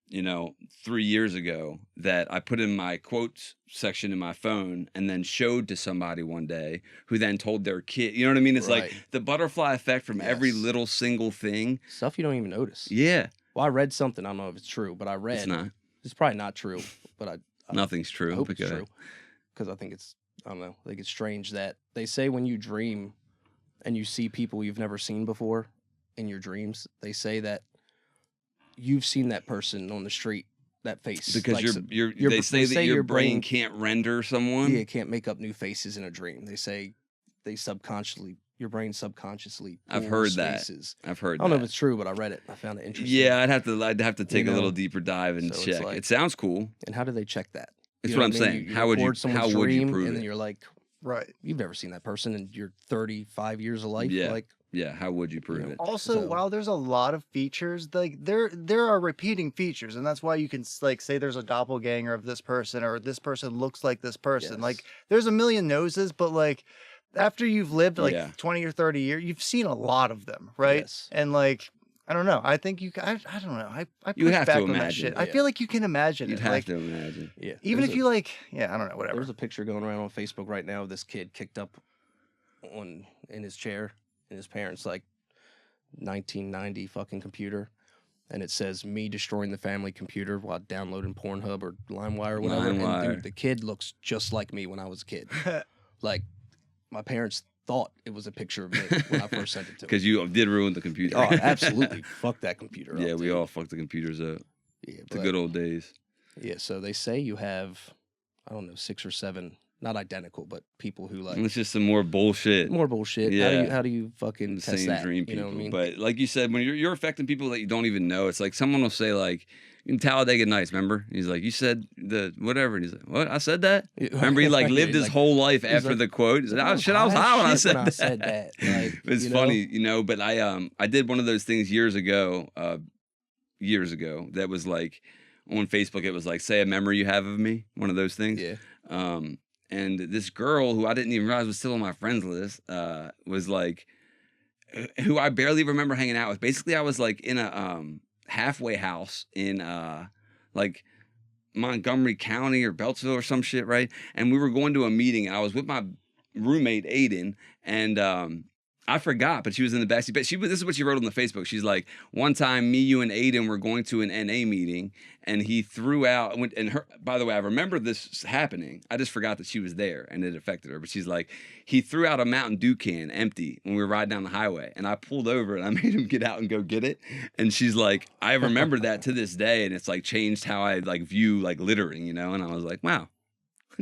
3 years ago that I put in my quotes section in my phone and then showed to somebody one day who then told their kid, you know what I mean? It's like Right. the butterfly effect from every Yes. little single thing. Stuff you don't even notice. Yeah. Well, I read something. I don't know if it's true, but I read. It's not. It's probably not true, but I Nothing's true. hope but it's go ahead. true. Because I think I don't know. I think it's strange that they say when you dream and you see people you've never seen before in your dreams, they say that you've seen that person on the street, that face. Because Like, they say that your brain brain can't render someone. yeah, can't make up new faces in a dream. They say your brain subconsciously. I've pulls heard that. faces. I've heard I don't know that. if it's true, but I read it. I found it interesting. Yeah, I'd have to take a know? little deeper dive and So it's check. like- It sounds cool. And how do they check that? It's You know what I'm I mean? saying. You How would you record someone's how would you dream, prove and it? then you're like, Right. you've never seen that person in your 35 years of life. Yeah. Like, Yeah, how would you prove know, it? Also, So- while there's a lot of features, like there are repeating features, and that's why you can like say there's a doppelganger of this person, or this person looks like this person. Like Yes. there's a million noses, but like after you've lived like Yeah. 20 or 30 years, you've seen a lot of them, right? Yes. And like I don't know. I think I don't know. I You push have to back on that imagine, shit. I yeah. feel like you can imagine You'd it. have Like to imagine. Yeah. even There's if a- you like, yeah, I don't know, whatever. There's a picture going around on Facebook right now of this kid kicked up in his chair in his parents' like 1990 fucking computer, and it says me destroying the family computer while downloading Pornhub or LimeWire or whatever. And LimeWire. dude, the kid looks just like me when I was a kid. Like my parents thought it was a picture of me when I first sent it to them. Because you did ruin the computer. Oh, absolutely. Fuck that computer up. Yeah, we dude. all fucked the computers up. Yeah, The but- good old days. Yeah, so they say you have, I don't know, 6 or 7, not identical, but people who like It's just some more bullshit. more bullshit. Yeah. How do you fucking The test same that? dream You people. know what I mean? But like you said, when you're affecting people that you don't even know, it's like someone will say like in Talladega Nights, remember? He's like, you said the whatever. And he's like, what? I said that? Remember he like lived his Like, whole life he's after like- the quote. He's like, I oh was shit, I was high as high when I shit said when I that. said that. Like, It's you know? funny, you know, but I did one of those things years ago that was like on Facebook, it was like say a memory you have of me, one of those things. Yeah. And this girl who I didn't even realize was still on my friends list was like, who I barely remember hanging out with. Basically, I was like in a halfway house in like Montgomery County or Beltsville or some shit, right? And we were going to a meeting, and I was with my roommate Aiden, and I forgot, but she was in the backseat. But this is what she wrote on the Facebook. She's like, one time, me, you, and Aiden were going to an NA meeting, and he threw out. And her, by the way, I remember this happening. I just forgot that she was there, and it affected her. But she's like, he threw out a Mountain Dew can empty when we were riding down the highway, and I pulled over and I made him get out and go get it. And she's like, I remember that to this day, and it's like changed how I like view like littering, you know. And I was like, wow,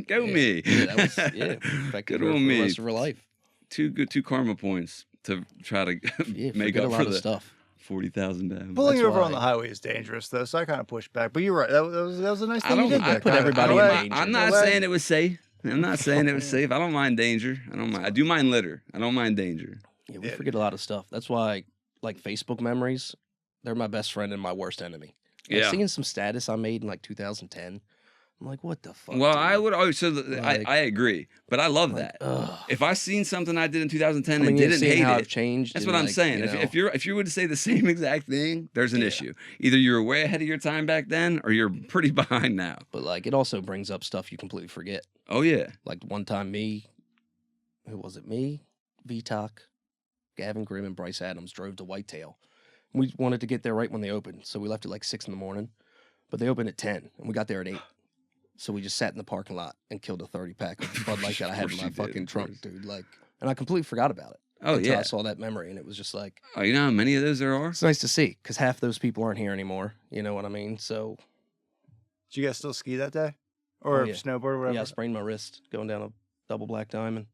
go Yeah. me. Yeah, that was affected Good her on for me. the rest of her life. Two karma points to try to Yeah, make forget up a lot for of the stuff. 40,000 down. Pulling That's you over on why- the highway is dangerous, though, so I kind of pushed back. But you're right. That was a nice I thing you don't. did I there. put Kyle. everybody Go in ahead. danger. I'm Go not ahead. saying it was safe. I'm not saying it was safe. I don't mind danger. I don't mind. I do mind litter. I don't mind danger. Yeah, we Yeah. forget a lot of stuff. That's why, like Facebook memories, they're my best friend and my worst enemy. Like, Yeah. seeing some status I made in like 2010, I'm like, what the fuck? Well, dude? I would. I Like- agree, but I love Like, that. ugh. If I seen something I did in 2010 I mean, and yeah, didn't seeing hate how it, I've changed. that's and, what I'm like, saying. you If know, if you were to say the same exact thing, there's an Yeah. issue. Either you're way ahead of your time back then, or you're pretty behind now. but like, it also brings up stuff you completely forget. Oh yeah. Like one time, who was it? Me, VTOC, Gavin Grimm, and Bryce Adams drove to Whitetail. We wanted to get there right when they opened, so we left at like 6 in the morning. But they opened at 10, and we got there at 8. So we just sat in the parking lot and killed a 30-pack of Bud Light that I had Of in course my you did, fucking of trunk, course. dude. Like, and I completely forgot about it. Oh until yeah. I saw that memory, and it was just like, Oh, you know how many of those there are? it's nice to see, because half those people aren't here anymore. You know what I mean? So, Did you guys still ski that day, or yeah. snowboard, or whatever? yeah, I sprained my wrist going down a double black diamond.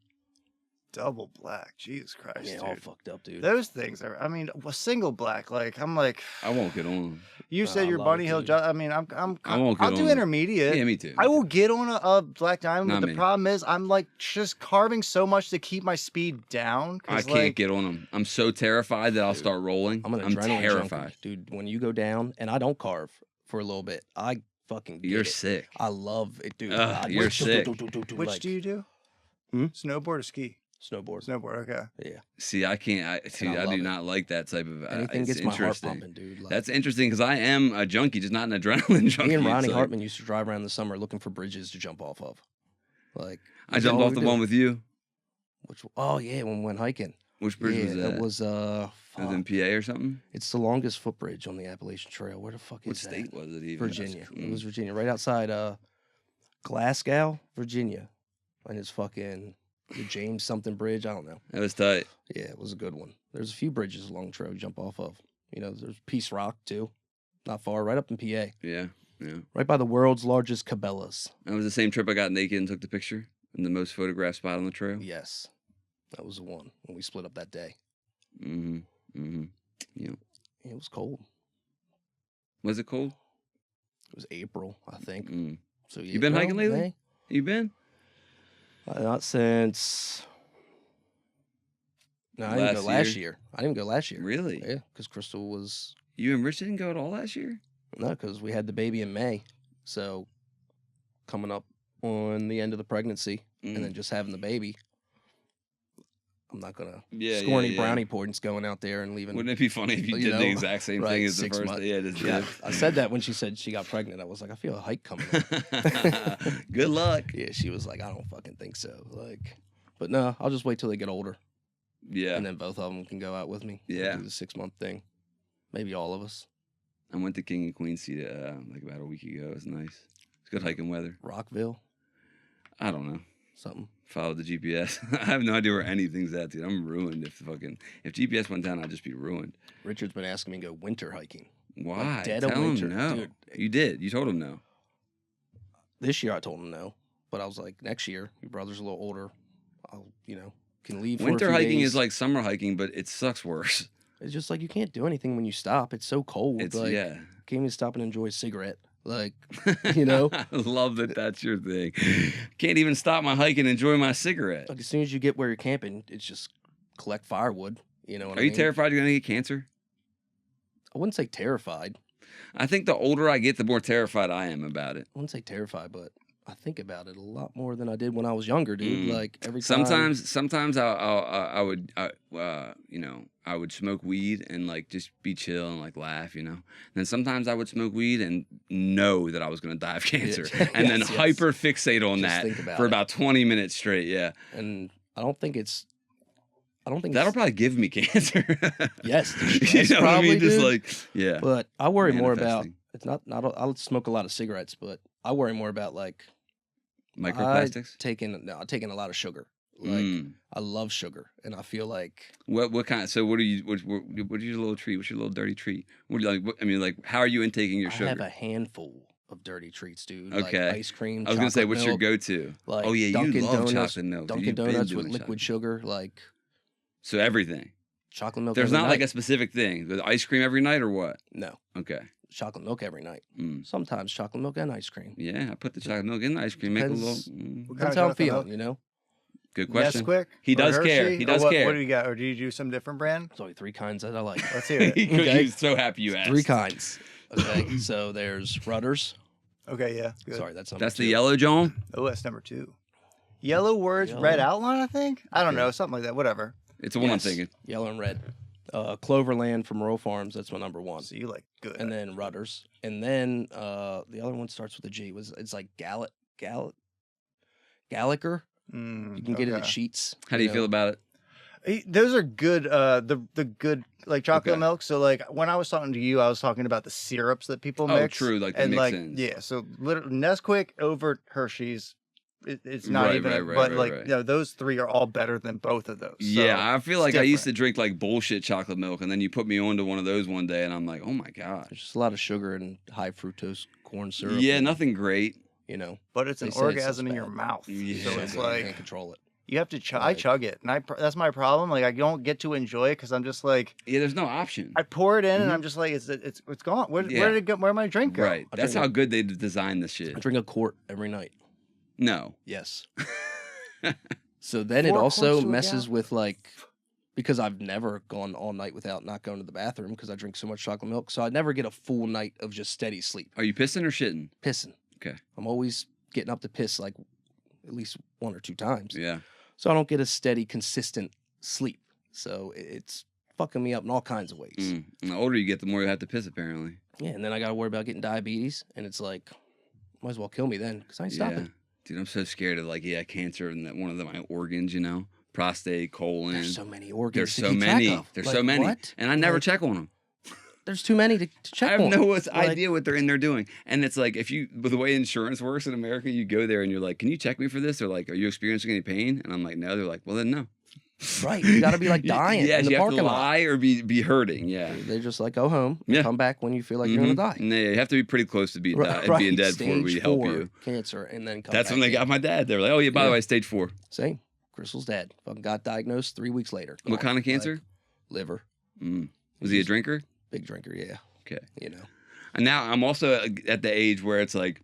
Double black. Jesus Christ, Yeah, dude. all fucked up, dude. Those things are. I mean, a single black. Like I'm like. I won't get on. You said I you're love Bunny it, Hill. dude. I mean, I'm. I won't get I'll do on it. intermediate. Yeah, me too. I will get on a black diamond, Not but the me. problem is I'm like just carving so much to keep my speed down. I 'cause, can't like, get on them. I'm so terrified that I'll start rolling. I'm an adrenaline terrified. junkie, dude. When you go down, and I don't carve for a little bit, I fucking get You're it. sick. I love it, dude. Ugh, I you're just sick. Which like, do you do? Hmm? Snowboard or ski? snowboard? Snowboard. Okay. Yeah, See, I can't. I I do love it. not like that type of. anything it's gets my heart interesting. pumping, dude. Like, That's interesting because I am a junkie, just not an adrenaline junkie. me and Ronnie It's like- Hartman used to drive around the summer looking for bridges to jump off of. Like, I that's jumped all off we the did. one with you. Which, oh yeah, when we went hiking. Which bridge yeah, was that? It was It was in fuck. PA or something. It's the longest footbridge on the Appalachian Trail. Where the fuck What is state that? was it even? Virginia. That's- It was Virginia, right outside Glasgow, Virginia, and it's fucking the James something bridge. I don't know. That was tight. Yeah, it was a good one. There's a few bridges along the trail you jump off of. You know, there's Peace Rock too, not far, right up in PA, Yeah, yeah. right by the world's largest Cabela's. That was the same trip I got naked and took the picture in the most photographed spot on the trail. Yes, that was the one when we split up that day. Mm-hmm. Mm-hmm. Yeah, it was cold. Was it cold? It was April, I think. Mm. So yeah, You been hiking well, lately? May. You been? Not since No, I didn't go last year. I didn't go last year. Really? Yeah, because Crystal was You and Rich didn't go at all last year? no, because we had the baby in May, so coming up on the end of the pregnancy and then just having the baby. I'm not gonna score any brownie points going out there and leaving. Wouldn't it be funny if you did the exact same thing as the first day? Yeah, just yeah. I said that when she said she got pregnant. I was like, I feel a hike coming up. Good luck. Yeah, she was like, I don't fucking think so. Like, but no, I'll just wait till they get older. Yeah. And then both of them can go out with me. Yeah. Do the 6-month thing. Maybe all of us. I went to King and Queen Seat like about a week ago. It was nice. It's good hiking weather. Rockville, I don't know. something. Followed the GPS. I have no idea where anything's at, dude. I'm ruined if GPS went down, I'd just be ruined. Richard's been asking me to go winter hiking. Why? Like dead Tell of him winter. no. Dude, You did. You told him no. this year I told him no, but I was like, next year, your brother's a little older. I'll, can leave for Winter a few hiking days. is like summer hiking, but it sucks worse. It's just like you can't do anything when you stop. It's so cold. It's like, yeah. Can't even stop and enjoy a cigarette. Like, I love that that's your thing. Can't even stop my hike and enjoy my cigarette. as soon as you get where you're camping, it's just collect firewood. You know what Are I you mean? terrified you're gonna get cancer? I wouldn't say terrified. I think the older I get, the more terrified I am about it. I wouldn't say terrified, but I think about it a lot more than I did when I was younger, dude. Mm. Like every time. Sometimes I would smoke weed and like just be chill and like laugh, And then sometimes I would smoke weed and know that I was gonna die of cancer, and then hyper fixate on Just that think about for it. about 20 minutes straight. Yeah, And I don't think that'll probably give me cancer. Yes, the you stress know what I probably, mean? Just dude. like yeah. But I worry more about Manifesting. it's not. I'll smoke a lot of cigarettes, but I worry more about like Microplastics. taking a lot of sugar. Like Mm. I love sugar, and I feel like What kind? So what are you? What's your little treat? What's your little dirty treat? What do you like? How are you intaking your I sugar? have a handful of dirty treats, dude. Okay. Like ice cream. I was gonna say, chocolate what's your milk, go-to? Like Oh yeah, Dunkin' you love Donuts, chocolate milk. Dunkin' You've been Donuts doing with liquid chocolate. sugar, like So everything. chocolate milk. There's every not like night. a specific thing. With ice cream every night or what? No Okay. chocolate milk every night. Mm. Sometimes chocolate milk and ice cream. Yeah, I put the chocolate milk in the ice cream. Make a little. Depends- What That's kind how of I'm chocolate feeling, milk? Good question. Nesquik? He Or does care. Hershey? He Or does what, care. What do you got? Or do you do some different brand? There's only 3 kinds that I like. Let's hear it. Okay. He's so happy you asked. 3 kinds. Okay, so there's Rudders. Okay, yeah. Good. Sorry, that's number That's the 2. yellow John. Oh, that's number 2. Yellow words, red Yellow. outline, I think? I don't know. Something like that. Whatever. It's the one I'm Yes, thinking. Yellow and red. Cloverland from Rural Farms. That's my number 1. So you like good. And then Rudders. And then the other one starts with a G. It's like Gallagher. You can get it at Sheets. How do you feel about it? Those are good. The good like chocolate Okay. milk. So like when I was talking to you, I was talking about the syrups that people Oh, mix. true, like the and like mix-ins. yeah. So literally Nesquik over Hershey's. It's not Right, even. right, but right, like right. those 3 are all better than both of those. So Yeah, I feel like it's I used to different. drink like bullshit chocolate milk, and then you put me onto one of those one day, and I'm like, oh my god. There's just a lot of sugar and high fructose corn syrup. Yeah, and, nothing great. But it's they an say it's orgasm in bad. your mouth. Yeah. So so it's you like can't control it. you have to. I like- chug it, and that's my problem. Like I don't get to enjoy it because I'm just like Yeah, there's no option. I pour it in, and Mhm. I'm just like it's gone. Where Yeah. did it go? Where my drink go? Right. I That's drink how a- good they designed this I shit. drink a quart every night. No. Yes. So then it 4 also quarts to a messes gallon? with like, because I've never gone all night without not going to the bathroom because I drink so much chocolate milk. So I never get a full night of just steady sleep. Are you pissing or shitting? Pissing. Okay. I'm always getting up to piss like at least 1 or 2 times. Yeah. So I don't get a steady, consistent sleep. So it's fucking me up in all kinds of ways. Mm. And the older you get, the more you have to piss, apparently. Yeah. And then I got to worry about getting diabetes. And it's like, might as well kill me then because I ain't Yeah. stopping. Dude, I'm so scared of like, cancer and that one of my organs, prostate, colon. There's so many organs. There's to so keep track many. of. There's Like, so many. what? And I never Like, check on them. There's too many to check I have on. no Like, idea what they're in there doing. And it's like, with the way insurance works in America, you go there and you're like, can you check me for this? They're like, are you experiencing any pain? And I'm like, no. They're like, well, then no. Right. You got to be like dying Yes, in the you have to parking lot. lie or be hurting. Yeah. They're just like, go home. And Yeah. Come back when you feel like you're going to die. No, you have to be pretty close to being, Right, being dead before Stage we help 4 you. Cancer. And then come That's back when they in. got my dad. They were like, oh, yeah, by the Yeah. way, stage 4. Same. Crystal's dead. Fucking got diagnosed 3 weeks later. What kind of Like, cancer? liver. Mm. Was he a drinker? Big drinker, yeah. Okay. And now I'm also at the age where it's like,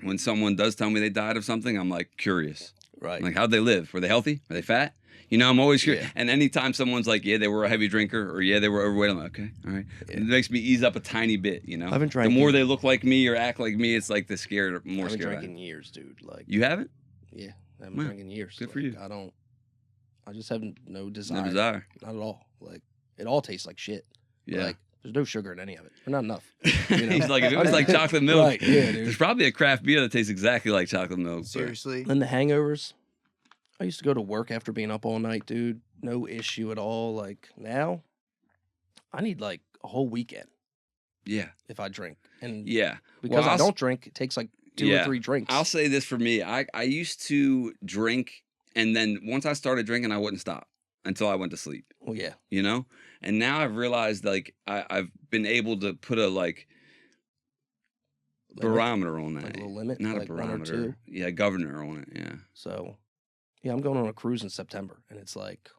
when someone does tell me they died of something, I'm like curious. Right. Like, how'd they live? Were they healthy? Were they fat? You know, I'm always curious. Yeah. And anytime someone's like, yeah, they were a heavy drinker, or yeah, they were overweight, I'm like, okay, all right. Yeah. It makes me ease up a tiny bit, you know? I haven't The drank more in- they look like me or act like me, it's like the scared, more I've been scared. drinking years, dude. Like, You haven't? yeah, I haven't Wow. drinking years. Good for Like, you. I just have no desire. No desire. Not at all. Like, it all tastes like shit. Yeah. Like, there's no sugar in any of it. Or not enough. You know? He's like, if it was like chocolate milk, Right, yeah, dude. there's probably a craft beer that tastes exactly like chocolate milk. but- Seriously. And the hangovers, I used to go to work after being up all night, dude. No issue at all. Like, now, I need like a whole weekend Yeah. if I drink. And Yeah. because Well, I don't drink, it takes like two Yeah. or three drinks. I'll say this for me. I used to drink, and then once I started drinking, I wouldn't stop until I went to sleep, Well, yeah. you know? And now I've realized, like, I've been able to put a, like, Limit, barometer on that. like a little limit, Not like a 1 or barometer. 2. Yeah, governor on it, yeah. So, yeah, I'm going on a cruise in September, and it's like,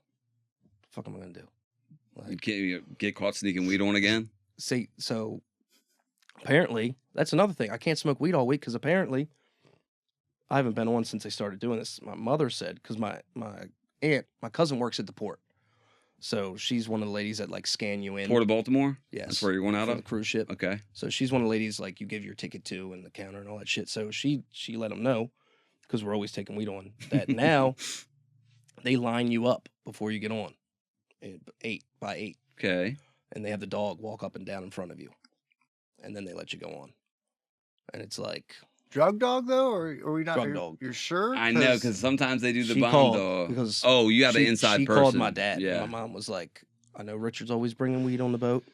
what the fuck am I gonna do? You Like, can't get caught sneaking weed on again? see, so apparently that's another thing. I can't smoke weed all week because apparently I haven't been on since they started doing this. My mother said because my cousin works at the port, so she's one of the ladies that like scan you in. Port of Baltimore? Yes, That's where you're going out for of? the cruise ship. Okay. So she's one of the ladies like you give your ticket to and the counter and all that shit. So she let them know because we're always taking weed on that now. They line you up before you get on, 8 by 8, Okay. and they have the dog walk up and down in front of you, and then they let you go on. And it's like Drug dog though, or are we not? Drug you're, dog. You're sure? I know, because sometimes they do the she bomb called dog. because Oh, you have an she inside she person. called my dad. Yeah. And my mom was like, "I know Richard's always bringing weed on the boat.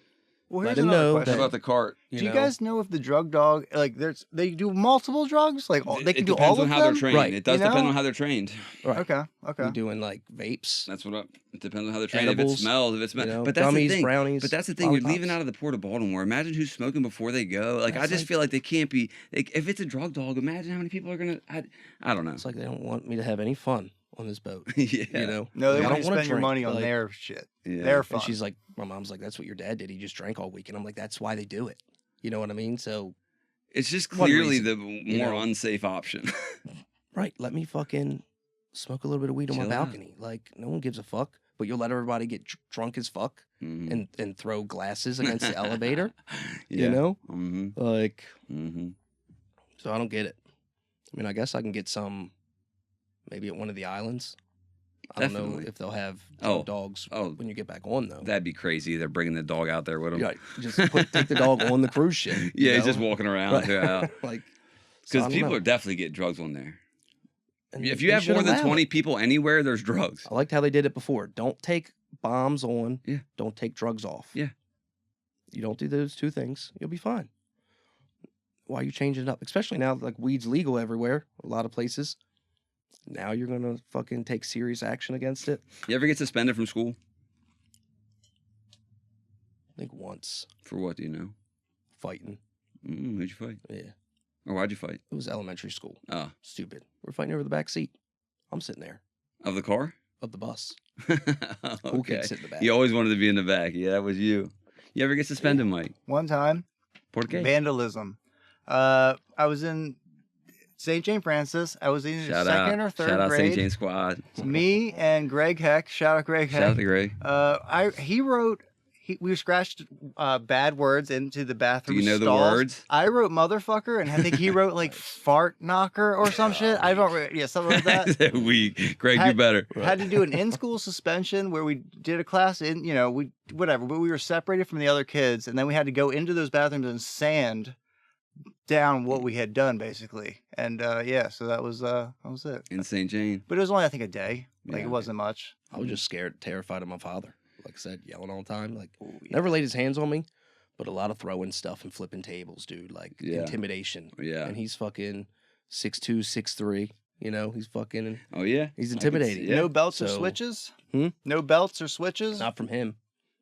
Well, let here's him another know What question. about the cart? You Do you know? guys know if the drug dog like they do multiple drugs? Like they It can do depends all on of how them? they're trained. Right. It does You depend know? on how they're trained. Right? Okay. Okay. We doing like vapes. That's what it depends on how they're trained. If it Edibles, smells, if it smells. you know, but that's gummies, the thing. brownies, But that's the thing. You're leaving lollipops. out of the Port of Baltimore. Imagine who's smoking before they go. Like I That's just like- feel like they can't be. Like, if it's a drug dog, imagine how many people are gonna. I don't know. It's like they don't want me to have any fun on this boat. Yeah. You know? No, they Like, I want don't to wanna spend your drink, money on like- their shit. Yeah. Their fun. And she's like, my mom's like, that's what your dad did. He just drank all week. And I'm like, that's why they do it. You know what I mean? So, It's just One clearly reason, the more know. unsafe option. right, let me fucking smoke a little bit of weed on my Chill out. balcony. Like, no one gives a fuck. But you'll let everybody get drunk as fuck Mhm. and throw glasses against the elevator. Yeah. You know? Mm-hmm. Like, Mm-hmm. so I don't get it. I mean, I guess I can get some maybe at one of the islands. I don't know Definitely. if they'll have Oh, dogs oh, when you get back on, though. That'd be crazy. They're bringing the dog out there with them. Right. Just take the dog on the cruise ship. you Yeah, he's know? just walking around Right. throughout. Like, so I Because don't people know. are definitely getting drugs on there. And If they you have should more than allow 20 it. people anywhere, there's drugs. I liked how they did it before. Don't take bombs on. Yeah. Don't take drugs off. Yeah. You don't do those two things, you'll be fine. Why are you changing it up? Especially now, like weed's legal everywhere, a lot of places. Now you're gonna fucking take serious action against it. You ever get suspended from school? I think once For what, do you know? fighting. Who'd you fight? Yeah, Or why'd you fight? it was elementary school. Oh, Stupid. We're fighting over the back seat. I'm sitting there of the car? of the bus. Okay. Cool kid sit in the back. You always wanted to be in the back. Yeah, that was you. You ever get suspended, Mike? One time, Por qué? vandalism. I was in St. Jane Francis. I was in Shout second out. or third Shout out St. grade. James Squad. Me and Greg Heck. Shout out Greg Shout out Heck. to Greg. He wrote. We scratched bad words into the Do bathroom. you know the stalls. words? I wrote motherfucker, and I think he wrote like fart knocker or some shit. I don't. Yeah, something like that. Weak. Greg, you Had- better. Had to do an in-school suspension where we did a class in, whatever, but we were separated from the other kids, and then we had to go into those bathrooms and sand down what we had done, basically. And so that was it. In St. Jane. But it was only, I think, a day. Like Yeah. it wasn't much. I was just scared, terrified of my father. Like I said, yelling all the time. Like Ooh, yeah. never laid his hands on me, but a lot of throwing stuff and flipping tables, dude. Like Yeah. intimidation. Yeah. And he's fucking 6'2", 6'3". You know, he's fucking Oh, yeah? he's I can intimidating. see- yeah. No belts or So- switches. Hmm? No belts or switches. not from him,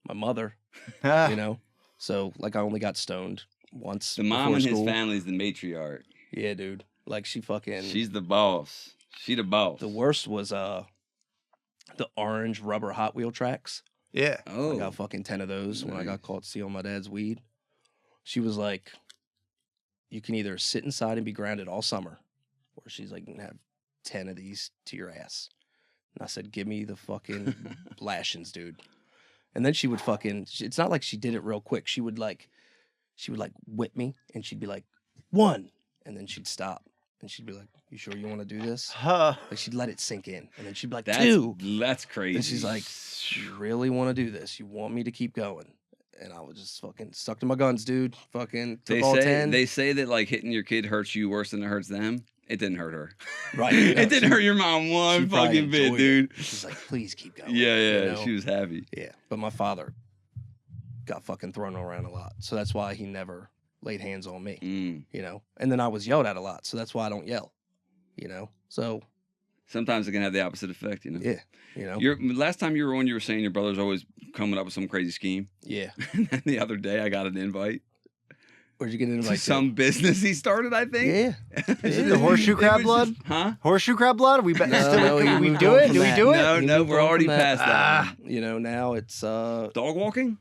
my mother. Ah, You know, so like I only got stoned once. The mom before in his school. family's the matriarch. Yeah, dude. Like she fucking. She's the boss. She the boss. the worst was the orange rubber Hot Wheel tracks. yeah. I Oh. got fucking 10 of those when I got Nice. caught stealing my dad's weed. She was like, you can either sit inside and be grounded all summer, or she's like, you can have 10 of these to your ass. And I said, give me the fucking lashings, dude. And then she would fucking, it's not like she did it real quick. She would like whip me and she'd be like, 1. And then she'd stop and she'd be like, you sure you want to do this? Like she'd let it sink in. And then she'd be like, 2. That's crazy. And she's like, you really want to do this? You want me to keep going? And I was just fucking stuck to my guns, dude. Fucking took all 10. They say that like hitting your kid hurts you worse than it hurts them. It didn't hurt her. Right. It didn't hurt your mom one fucking bit, dude. She's like, please keep going. Yeah, you know? she was happy. Yeah, but my father got fucking thrown around a lot. So that's why he never laid hands on me, you know? And then I was yelled at a lot. So that's why I don't yell, you know? So sometimes it can have the opposite effect, you know? yeah, you know? Last time you were on, you were saying your brother's always coming up with some crazy scheme. Yeah. And then the other day I got an invite. Where'd you get an invite To some business he started, I think. Yeah. Is it the horseshoe crab blood? Huh? Horseshoe crab blood? We No, we moved do on it? from Do we that. do it? No, He no, moved we're on already from that. past that. You know, now it's Dog walking?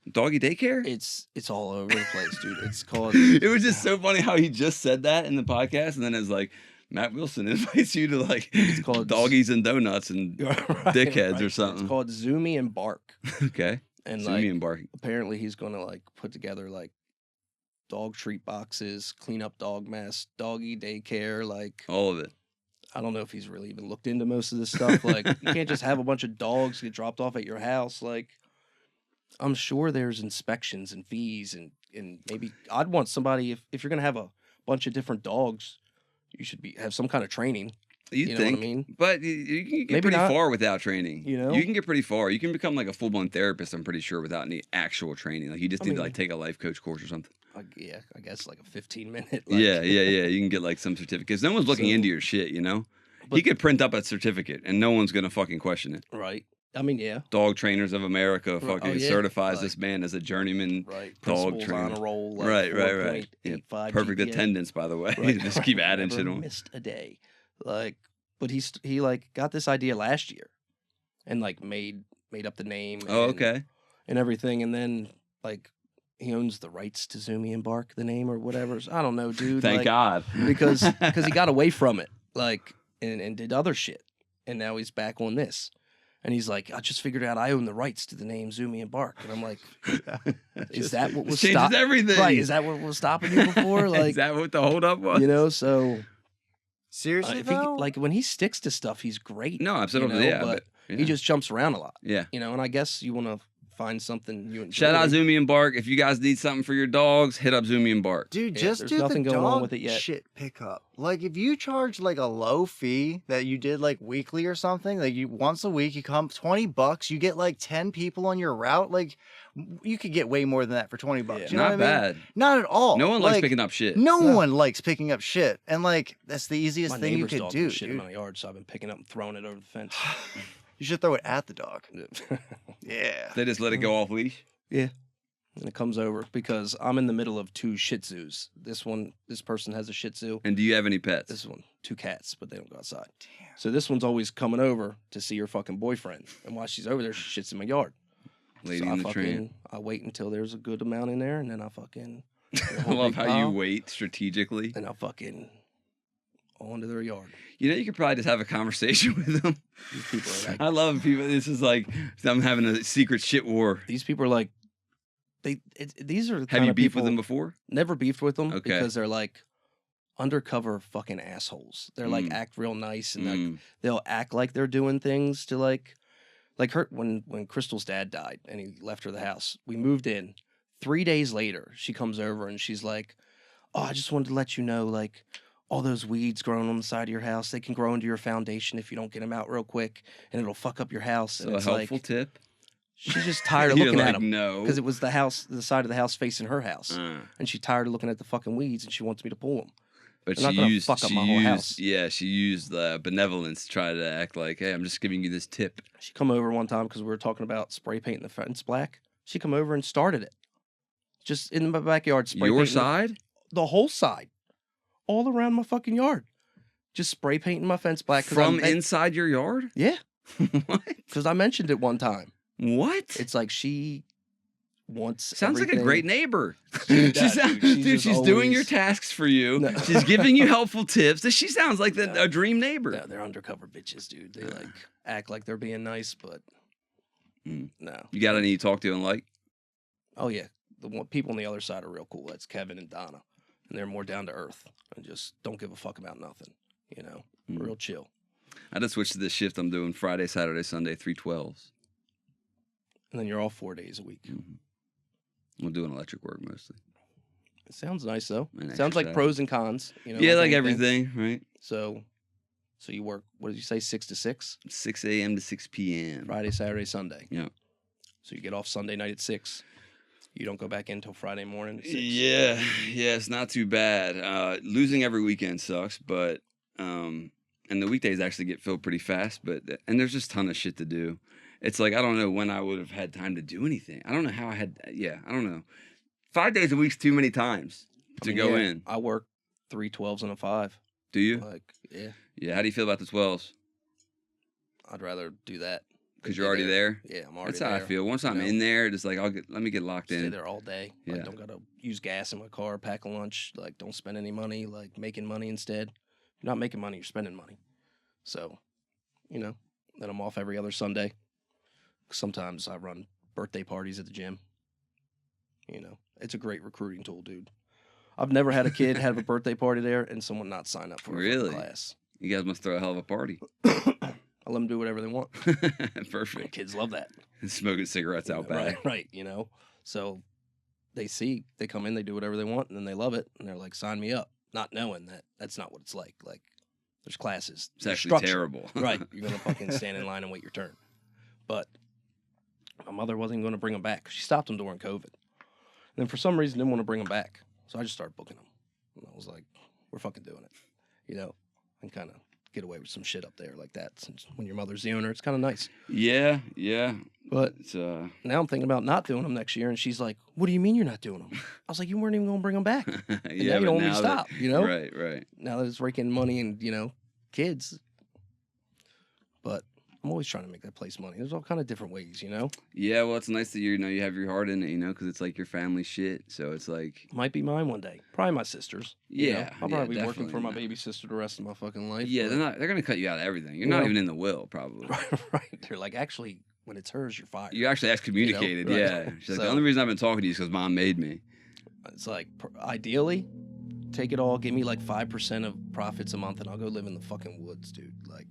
Doggy daycare? it's all over the place, dude. It's called It was just so funny how he just said that in the podcast, and then it's like Matt Wilson invites you to like called doggies and donuts and Right, dickheads or It's something. called Zoomy and Bark. Okay. And Sue like me and barking. apparently he's gonna like put together like dog treat boxes, clean up dog mess, doggy daycare, like All of it. I don't know if he's really even looked into most of this stuff. Like you can't just have a bunch of dogs get dropped off at your house. Like I'm sure there's inspections and fees and maybe I'd want somebody if you're gonna have a bunch of different dogs, you should have some kind of training. You know think? what I mean? But you can get Maybe pretty not. far without training. You know? You can get pretty far. You can become like a full blown therapist, I'm pretty sure, without any actual training. Like you just I need to mean- like take a life coach course or something. Yeah, I guess like a 15-minute. Yeah. You can get like some certificates. No one's looking So- into your shit, you know? He But- could print up a certificate and no one's gonna fucking question it. Right. I mean, yeah. Dog Trainers of America Oh, fucking yeah. certifies Like- this man as a journeyman. Right. Dog Principals trainer. on a roll. Like Right. Yeah, 4.85 perfect GPA. attendance, by the way. Right. Just keep adding Never shit on. missed a day. Like, but he like got this idea last year, and like made up the name. Oh, and- okay. And everything, and then like he owns the rights to Zoomy and Bark, the name or whatever. So, I don't know, dude. Thank like, God. because he got away from it, like, and did other shit, and now he's back on this. And he's like, I just figured out I own the rights to the name Zoomy and Bark. And I'm like, is that what was changes stopping? everything. Right? Is that what was stopping you before? Like, Is that what the holdup was? you know, so Seriously, if he, though? like when he sticks to stuff, he's great. No, absolutely. you know, yeah, but yeah. he just jumps around a lot, Yeah. you know. And I guess you want to find something you enjoy. Shout out Zoomy and Bark. If you guys need something for your dogs, hit up Zoomy and Bark. Dude, Yeah, just there's do the nothing going dog on with it yet. shit pickup. Like if you charge like a low fee that you did like weekly or something, like you once a week, you come $20, you get like 10 people on your route. Like you could get way more than that for $20. Yeah. You know Not what I mean? bad. Not at all. No one likes Like, picking up shit. No No. one likes picking up shit, and like that's the easiest My thing you neighbor's could dog do. was shit in Dude. my yard, so I've been picking up and throwing it over the fence. You should throw it at the dog. Yeah. They just let it go off leash. And it comes over because I'm in the middle of 2 Shih Tzus. This person has a Shih Tzu. And do you have any pets? This one, 2 cats, but they don't go outside. So this one's always coming over to see her fucking boyfriend. And while she's over there, she shits in my yard. Lady so in the train. I wait until there's a good amount in there, and then I fucking I love how you pile. wait strategically. and I fucking onto their yard. You know, you could probably just have a conversation with them. These people are like, I love people. This is like I'm having a secret shit war. these people are like, these are the Have kind you of beefed people, with them before? Never beefed with them Okay. because they're like undercover fucking assholes. They're like Mm. act real nice and like Mm. they'll act like they're doing things to like her when Crystal's dad died and he left her the house. We moved in. 3 days later, she comes over and she's like, "Oh, I just wanted to let you know, like, all those weeds growing on the side of your house, they can grow into your foundation if you don't get them out real quick, and it'll fuck up your house." So And a it's helpful like tip. she's just tired of You're looking like, at them No. because it was the side of the house facing her house, and she's tired of looking at the fucking weeds, and she wants me to pull them. But They're not she gonna used, fuck up she my whole used, house. yeah, she used benevolence to try to act like, hey, I'm just giving you this tip. She come over one time because we were talking about spray painting the fence black. She come over and started it, just in my backyard. Spray Your painting side? the whole side, all around my fucking yard, just spray painting my fence black 'cause From I- inside your yard? Yeah, What? because I mentioned it one time. What? It's like wants. Sounds like a everything. great neighbor. She does, dude. She's just doing your always- tasks for you. No. She's giving you helpful tips. She sounds like No. a dream neighbor. No, they're undercover bitches, dude. They like act like they're being nice, but no. You got any you talk to and like? Oh yeah, people on the other side are real cool. That's Kevin and Donna, and they're more down to earth and just don't give a fuck about nothing. You know, real chill. I just switched to this shift. I'm doing Friday, Saturday, Sunday, 312s. And then you're off 4 days a week. I'm doing electric work mostly. It sounds nice though. And Sounds like exercise. pros and cons. You know, Yeah, like anything. everything, right? So you work. What did you say? 6 to 6. 6 a.m. to 6 p.m. Friday, Saturday, Sunday. Yeah. So you get off Sunday night at 6. You don't go back in until Friday morning at 6. Yeah, it's not too bad. Losing every weekend sucks, but and the weekdays actually get filled pretty fast. And there's just a ton of shit to do. It's like I don't know when I would have had time to do anything. I don't know how I had. Yeah, I don't know. 5 days a week's too many times to go in. I work 3 12s and a 5. Do you? Like, yeah, Yeah. How do you feel about the 12s? I'd rather do that. Because than you're be already there. Yeah, I'm already That's there. how I feel. Once I'm know? in there, just like let me get locked Stay in. there all day. Yeah. Like, don't gotta use gas in my car, pack a lunch. Like, don't spend any money. Like, making money instead. You're not making money. You're spending money. So, you know, then I'm off every other Sunday. Sometimes I run birthday parties at the gym. You know, it's a great recruiting tool, dude. I've never had a kid have a birthday party there and someone not sign up for a fucking Really? class. You guys must throw a hell of a party. I let them do whatever they want. Perfect. Kids love that. Smoking cigarettes out back. Right, you know. So they come in, they do whatever they want, and then they love it, and they're like, sign me up, not knowing that that's not what it's like. Like, there's classes. It's there's actually structure. terrible. Right, you're gonna fucking stand in line and wait your turn. But my mother wasn't going to bring them back. She stopped them during COVID. And then for some reason didn't want to bring them back. So I just started booking them. And I was like, we're fucking doing it. You know, and kind of get away with some shit up there like that. Since when your mother's the owner, it's kind of nice. Yeah. But It's now I'm thinking about not doing them next year. And she's like, what do you mean you're not doing them? I was like, you weren't even going to bring them back. And now you but don't want me to now stop, you know? Right. Now that it's raking money and, you know, kids. But I'm always trying to make that place money. There's all kind of different ways, you know? Yeah, well, it's nice that you have your heart in it, because it's like your family shit. So it's like, Might be mine one day. Probably my sister's. you know? Yeah, I'll yeah, probably be working for my definitely. baby sister the rest of my fucking life. yeah, but- they're gonna cut you out of everything. You're You not know? even in the will, probably. right. They're like, actually, when it's hers, you're fired. You actually excommunicated. right. Yeah. She's like, the So- only reason I've been talking to you is because mom made me. It's like, ideally, take it all, give me like 5% of profits a month, and I'll go live in the fucking woods, dude. Like,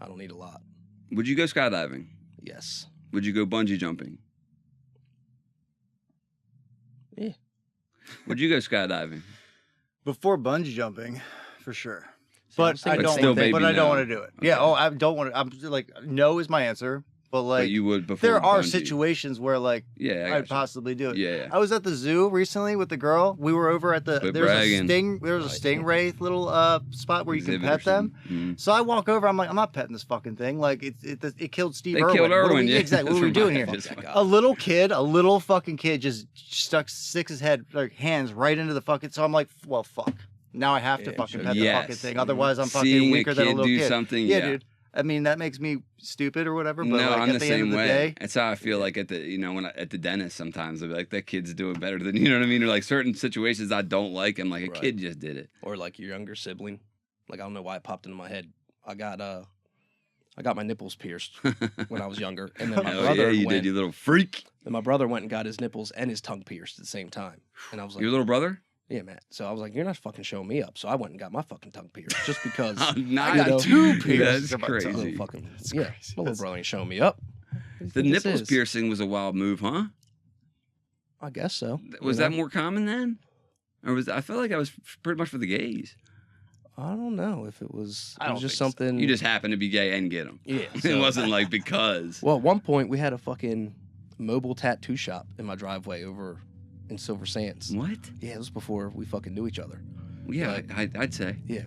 I don't need a lot. Would you go skydiving? Yes. Would you go bungee jumping? Yeah. Would you go skydiving? Before bungee jumping, for sure. See, I was But I thinking the don't. same still thing. But maybe I don't no. want to do it. Yeah. Okay. Oh, I don't want to. I'm just like no is my answer. But like But you would before. there are bungee. situations where like Yeah, I I'd gotcha. possibly do it. Yeah. I was at the zoo recently with the girl. We were over at the Quit there was bragging. a stingray little spot where you can Exhibit or pet them. something. Mhm. So I walk over. I'm like, I'm not petting this fucking thing. Like it killed Steve They Irwin. killed What are Irwin, we, yeah. exactly. What That's are we doing right. here? Just- Fuck that A guy. little fucking kid just sticks his head like hands right into the fucking. So I'm like, well, fuck. Now I have to Yeah, fucking sure. pet the Yes. fucking thing. Otherwise, I'm fucking Seeing weaker a than a kid little do kid. something, Yeah, yeah. dude. I mean, that makes me stupid or whatever. But No, like, I'm at the the same end of the way. day, That's how I feel like at the when at the dentist sometimes I'll be like that kid's doing better than you know what I mean, or like certain situations I don't like. I'm like a Right. kid just did it. Or like your younger sibling. Like, I don't know why it popped into my head. I got my nipples pierced when I was younger. And then my Oh brother yeah, you went, did, you little freak. and my brother went and got his nipples and his tongue pierced at the same time. And I was like, Your little brother? yeah, Matt. So I was like, you're not fucking showing me up. So I went and got my fucking tongue pierced just because. I'm not you know, two piercings That's in my tongue. little crazy. fucking, That's yeah, crazy. my little brother ain't showing me up. What do you The think this nipples is? piercing was a wild move, huh? I guess so. Was you that know? more common then? Or was I felt like I was pretty much for the gays. I don't know if it was. I It don't was just think so. something. You just happened to be gay and get them. Yeah. It so- wasn't like because. Well, at one point we had a fucking mobile tattoo shop in my driveway over in Silver Sands. What? Yeah, it was before we fucking knew each other. Yeah, Like- I'd say. Yeah,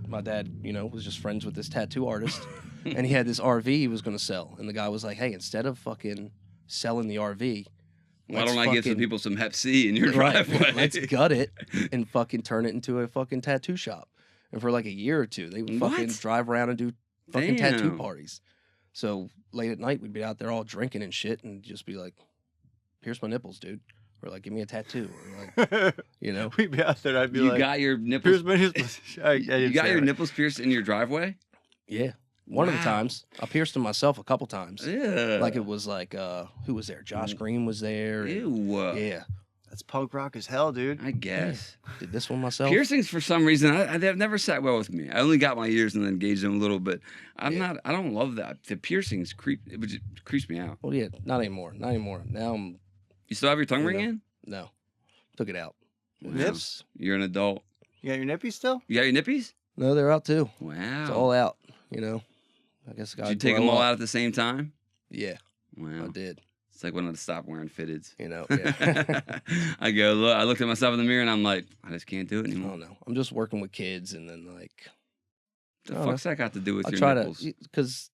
my dad, was just friends with this tattoo artist, and he had this RV he was going to sell, and the guy was like, "Hey, instead of fucking selling the RV, Why let's don't I give some fucking- people some Hep C in your Right, driveway? let's gut it and fucking turn it into a fucking tattoo shop." And for like a year or two, they would fucking What? drive around and do fucking tattoo Damn. parties. So late at night, we'd be out there all drinking and shit, and just be like pierce my nipples, dude. Or like, give me a tattoo. Or like, you know, We'd be out there. I'd be You like, got your nipples. "Here's my nipples." You got your nipples pierced in your driveway? yeah. One of the Wow. times I pierced them myself a couple times. Yeah. Like it was like, who was there? Josh Green was there. and- Ew. Yeah. That's punk rock as hell, dude. I guess. Did this one myself. Piercings, for some reason, they've never sat well with me. I only got my ears and then gauged them a little bit. I don't love that. The piercings creeps me out. Well, yeah, not anymore. Not anymore. Now I'm, You still have your tongue You ring know. in? no. Took it out. Nips? You're an adult. You got your nippies still? You got your nippies? No, they're out too. Wow. It's all out, you know. I guess I got Did you take them all out at the same time? Yeah, Wow. I did. It's like when I stopped wearing fitteds. You know, yeah. I looked at myself in the mirror and I'm like, I just can't do it I anymore. don't know. I'm just working with kids, and then like The I don't fuck's that got to do with I your try nipples? to, because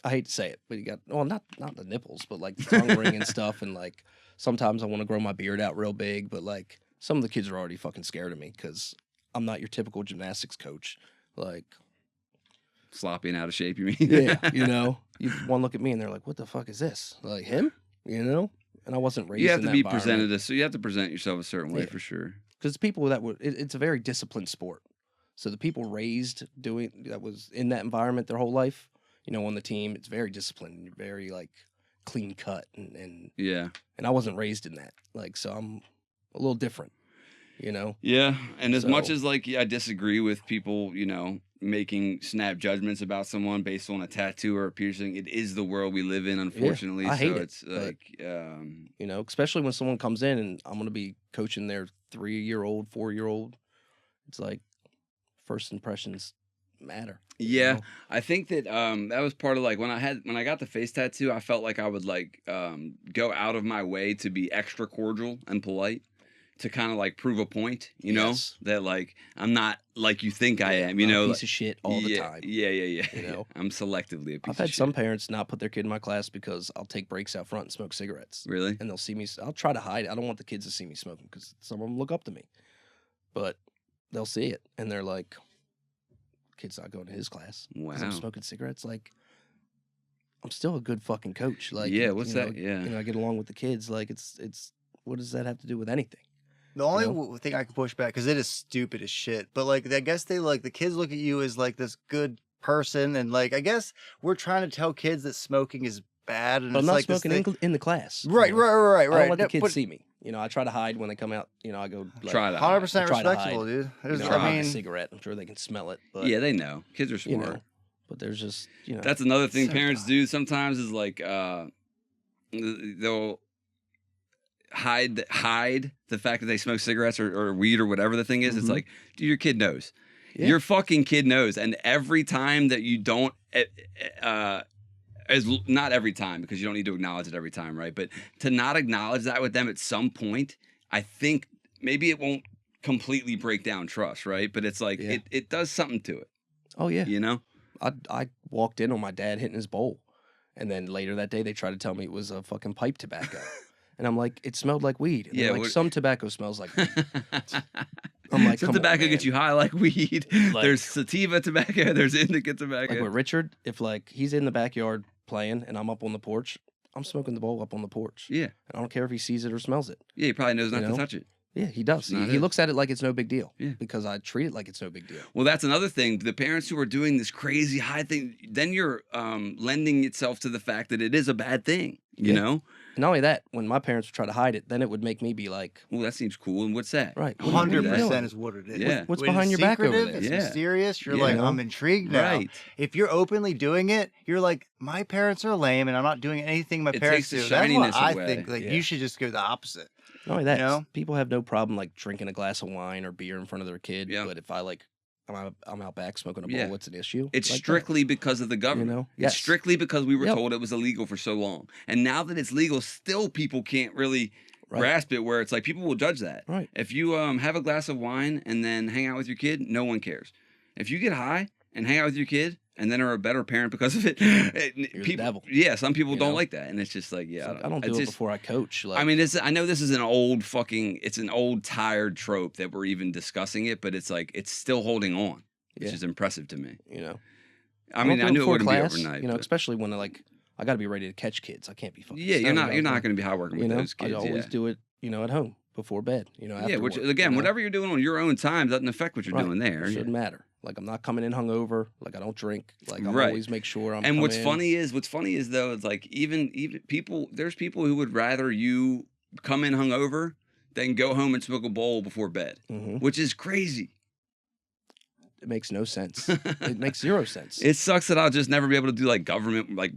I hate to say it, but you got not the nipples, but like the tongue ring and stuff, and like sometimes I want to grow my beard out real big, but like some of the kids are already fucking scared of me because I'm not your typical gymnastics coach. Like, Sloppy and out of shape, you mean? yeah, you know, one look at me and they're like, "What the fuck is this? Like him?" You know, and I wasn't raised. You have in to that be environment. presented so you have to present yourself a certain way Yeah. for sure. Because people that would, it's a very disciplined sport. So the people raised that was in that environment their whole life, you know, on the team, it's very disciplined, very like clean cut, and Yeah. I wasn't raised in that, like, so I'm a little different, you know. Yeah, and as much So- as like I disagree with people, making snap judgments about someone based on a tattoo or a piercing, it is the world we live in, unfortunately. I hate so it, it's but- like, You know, especially when someone comes in and I'm gonna be coaching their 3-year-old, 4-year-old. It's like first impressions matter. you yeah, know? I think that that was part of like when I got the face tattoo, I felt like I would like go out of my way to be extra cordial and polite to kind of like prove a point, Yes. that like I'm not like you think I am, I'm a like- piece of shit all the time. Yeah. you know? I'm selectively a piece I've of had shit. some parents not put their kid in my class because I'll take breaks out front and smoke cigarettes. Really? And they'll see me. I'll try to hide it. I don't want the kids to see me smoking because some of them look up to me. But they'll see it and they're like, "Kid's not going to his class because I'm Wow. smoking cigarettes." Like, I'm still a good fucking coach. Like, Yeah, what's you know, that? Yeah. You know, I get along with the kids. Like, it's. What does that have to do with anything? The only know? thing I can push back, because it is stupid as shit, but like I guess they like the kids look at you as like this good person, and like I guess we're trying to tell kids that smoking is bad, and But I'm it's not like this smoking thing- in the class. you Right, know? right, right, I right. don't let the No, kids but see me. You know, I try to hide when they come out. You know, I go like, Try to. 100% Try to respectable, hide. dude. You There's, know, Try. I I have a mean, cigarette. I'm sure they can smell it. But, Yeah, they know. Kids are you smart. know, but there's just, you know. That's another thing So parents dumb. do sometimes is like they'll hide the fact that they smoke cigarettes or weed or whatever the thing is. It's Mhm. like, dude, your kid knows. Yeah. Your fucking kid knows. And every time that you don't not every time, because you don't need to acknowledge it every time, right? But to not acknowledge that with them at some point, I think maybe it won't completely break down trust, right? But it's like Yeah. it does something to it, Oh, yeah. you know? I walked in on my dad hitting his bowl. And then later that day, they tried to tell me it was a fucking pipe tobacco. And I'm like, it smelled like weed. And Yeah, they're like, what- some tobacco smells like weed. I'm like, some come on, tobacco man. gets you high like weed. Like- there's sativa tobacco. There's indica tobacco. Like with Richard, if like he's in the backyard playing and I'm up on the porch, I'm smoking the bowl up on the porch. yeah, And I don't care if he sees it or smells it. yeah. He probably knows not You to know? touch it. Yeah, he does. It's not He it. looks at it like it's no big deal. Yeah. Because I treat it like it's no big deal. Well, that's another thing. The parents who are doing this crazy high thing, then you're lending itself to the fact that it is a bad thing. You Yeah. know? And not only that, when my parents would try to hide it, then it would make me be like, Well, that seems cool. And what's that? right, what are you doing? 100% is what it is. Yeah. What's When behind it's your back over secretive, there? It's Yeah. mysterious. You're Yeah. like, You know? I'm intrigued now. Right. If you're openly doing it, you're like, my parents are lame, and I'm not doing anything my It parents takes the do. That's what shininess I away. think. Like, Yeah. you should just go the opposite. Not only that, You know? people have no problem like drinking a glass of wine or beer in front of their kid. Yeah. But if I like, I'm out back smoking a bowl, Yeah. what's an issue? It's Like that. strictly because of the government. know? It's Yes. strictly because we were Yep. told it was illegal for so long. And now that it's legal, still people can't really Right. grasp it, where it's like people will judge that. Right. If you have a glass of wine and then hang out with your kid, no one cares. If you get high and hang out with your kid and then are a better parent because of it, the devil. Yeah, some people You don't know? like that, and it's just like, yeah, It's like, I don't do it just- before I coach. Like, I mean, I know this is an old it's an old tired trope that we're even discussing it, but it's like it's still holding on, which Yeah. is impressive to me. you know, I mean, don't I do knew it before wouldn't class, be overnight. You know, but- especially when like I got to be ready to catch kids. I can't be fucking. Yeah, you're stoned not all you're the not time. going to be high working with those kids. I always Yeah. do it, at home before bed. Yeah, after which work, again, you know? whatever you're doing on your own time doesn't affect what you're doing there. It shouldn't matter. Like I'm not coming in hungover. Like I don't drink. Like I Right. always make sure I'm. And what's in. funny is though, it's like even people. There's people who would rather you come in hungover than go home and smoke a bowl before bed, Mhm. which is crazy. It makes no sense. It makes zero sense. It sucks that I'll just never be able to do like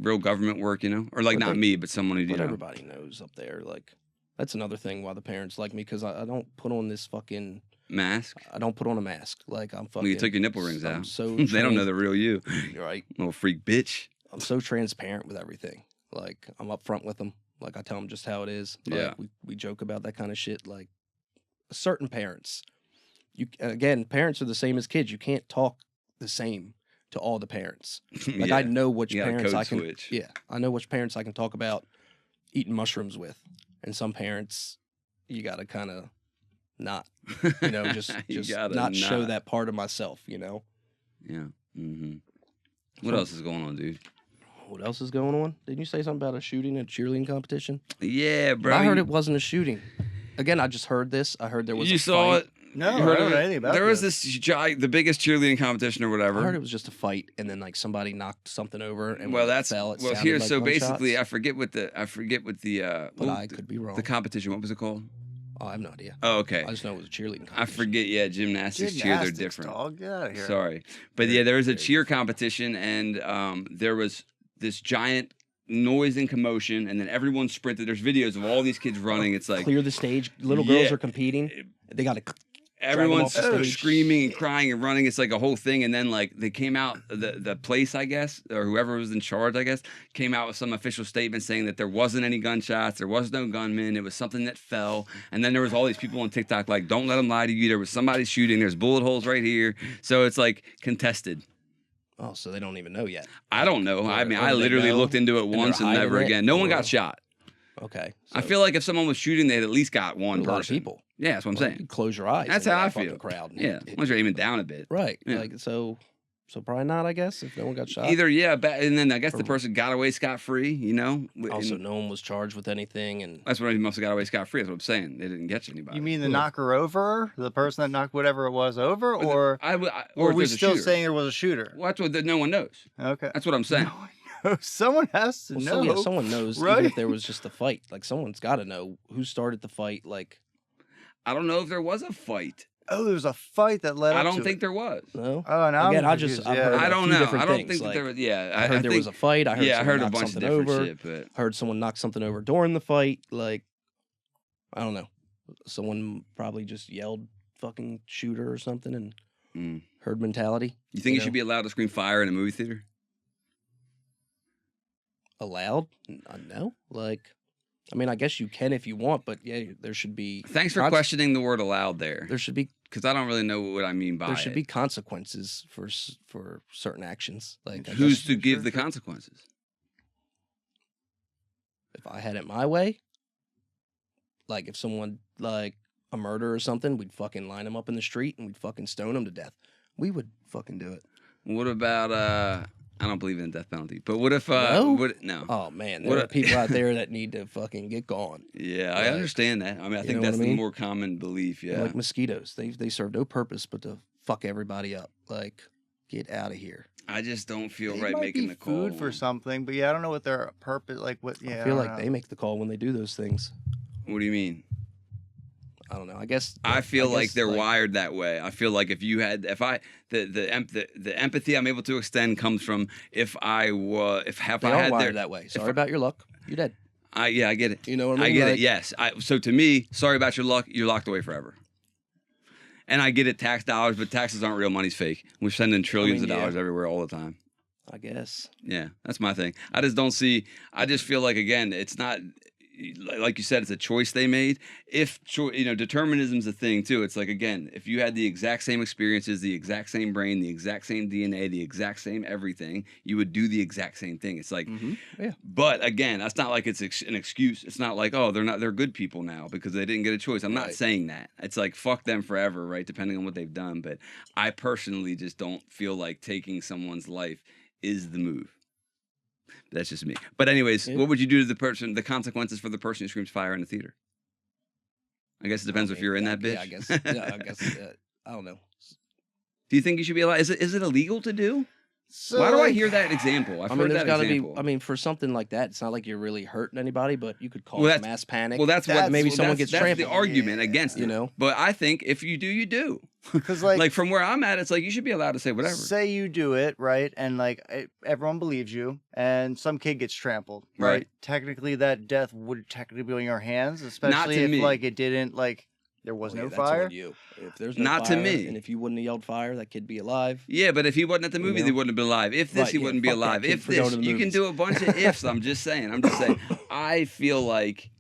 real government work, or like But not they- me, but someone who But everybody knows up there. Like that's another thing why the parents like me because I don't put on this fucking. mask. I don't put on a mask. Like I'm fucking. Well, you took your nipple rings I'm out. So They don't know the real you, You're right. little freak bitch. I'm so transparent with everything. Like I'm upfront with them. Like I tell them just how it is. Like, Yeah. we joke about that kind of shit. Like certain parents, parents are the same as kids. You can't talk the same to all the parents. Like I know which You gotta parents code I can. switch. Yeah, I know which parents I can talk about eating mushrooms with, and some parents you gotta kind of not. Just You gotta not show not. that part of myself. Yeah. Mm-hmm. What else is going on, dude? What else is going on? Didn't you say something about a shooting at a cheerleading competition? Yeah, bro. I heard it wasn't a shooting. Again, I just heard this. I heard there was. You a saw fight. it. No, You I heard don't of know it? anything about There was this. the biggest cheerleading competition or whatever. I heard it was just a fight, and then like somebody knocked something over, and Well, when it that's fell. It well sounded here. like So basically, gunshots, I forget what the but I could be wrong. the competition. What was it called? Oh, I have no idea. Oh, okay. I just know it was a cheerleading. I competition. forget. Yeah, gymnastics, cheer. They're Gymnastics, different. Dog. Get out of here. Sorry, but yeah, there was a cheer competition, and there was this giant noise and commotion, and then everyone sprinted. There's videos of all these kids running. It's like Clear the stage. Little girls Yeah. are competing. They got to. everyone's off the stage. screaming and crying and running. It's like a whole thing. And then like they came out, the place, I guess, or whoever was in charge, I guess, came out with some official statement saying that there wasn't any gunshots, there was no gunman, it was something that fell. And then there was all these people on TikTok like, don't let them lie to you. There was somebody shooting. There's bullet holes right here. So it's like contested. Oh, so they don't even know yet. I don't know. Or- I mean, or I they literally know looked into it they're once and hiding never it, again. No one or- got shot. Okay. I so feel like if someone was shooting, they'd at least got one a lot of person. people. Yeah, that's what I'm Well, saying. you close your eyes. That's into how that I fucking feel. Crowd. and Yeah, hit- once you're aiming down a bit. Right. Yeah. Like so probably not. I guess if no one got shot. Either and then I guess the Or- person got away scot free. Also, And no one was charged with anything, and that's what he must have got away scot free. That's what I'm saying. They didn't get anybody. You mean the Yeah. knocker over, the person that knocked whatever it was over, Or the- or or are if we there's a still shooter. saying there was a shooter? Well, that's what no one knows. Okay. That's what I'm saying. Someone has to well, know. so, yeah, someone knows. Even right? if there was just a fight, like someone's got to know who started the fight. Like I don't know if there was a fight. Oh, there was a fight that led I up don't to think it. there was. no. Oh, now Again, I'm I just- confused, I've yeah. heard I a don't few know. different I don't things, think that like, there was. Yeah, I heard there think, was a fight. I heard yeah, I someone heard a knocked bunch of something different over. shit, but Heard someone knock something over during the fight. Like I don't know. Someone probably just yelled "fucking shooter" or something, and Mm. herd mentality. you think you know? should be allowed to scream fire in a movie theater? Allowed? No. Like, I mean, I guess you can if you want, but yeah, there should be. Thanks for questioning the word allowed there, There should be. because I don't really know what I mean by There should it. be consequences for certain actions. Like, I Who's guess to give the consequences? if I had it my way, like if someone like a murder or something, we'd fucking line them up in the street and we'd fucking stone them to death. We would fucking do it. What about I don't believe in the death penalty, but what if No? no? Oh man, What there a- are people out there that need to fucking get gone. Yeah, I Like, understand that. I mean, I you think know that's what I the mean? more common belief. They're Yeah. like mosquitoes. They serve no purpose but to fuck everybody up. Like, get out of here. I just don't feel They right might making be the call. food for something, but yeah, I don't know what their purpose. Like what? Yeah, I feel don't like know. they make the call when they do those things. What do you mean? I don't know. I guess I feel like guess, they're wired that way. I feel like the empathy I'm able to extend comes from if I They are had wired their that way. Sorry about your luck. You're dead. I get it. You know what I I mean? get it. Like, Yes. So to me, sorry about your luck. You're locked away forever. And I get it, tax dollars, but taxes aren't real. Money's fake. We're sending trillions of yeah. dollars everywhere all the time. I guess. Yeah, that's my thing. I just don't see. I just feel like again, it's not like you said. It's a choice they made. If determinism's a thing too. It's like again, if you had the exact same experiences, the exact same brain, the exact same DNA, the exact same everything, you would do the exact same thing. It's like, Yeah. but again, that's not like it's an excuse. It's not like they're good people now because they didn't get a choice. I'm not Right. saying that. It's like fuck them forever, right? Depending on what they've done. But I personally just don't feel like taking someone's life is the move. That's just me. But anyways, Yeah. what would you do to the consequences for the person who screams fire in the theater? I guess it depends if you're in that bitch. Yeah, I guess. Yeah, I guess. I don't know. Do you think you should be allowed? Is it illegal to do? So, Why do I like, hear that example? I've I mean, heard there's that got to example. be. I mean, for something like that, it's not like you're really hurting anybody, but you could cause Well, that's- mass panic. well, that's That's- what maybe well, someone that's, gets that's the trampled. argument Yeah. against it. You know? But I think if you do, you do. Because Like from where I'm at, it's like you should be allowed to say whatever. say you do it right, and like everyone believes you, and some kid gets trampled, right? Right. Technically, that death would technically be on your hands, especially to if me. like it didn't like there was Well, no yeah, that's on fire. you. If there's no Not to fire, me. and if you wouldn't have yelled fire, that kid be alive. Yeah, but if he wasn't at the movie, know? they wouldn't have been alive. If this, Right, he yeah, wouldn't be fuck that alive. kid If for going this, to the you can movies. do a bunch of ifs. I'm just saying. I feel like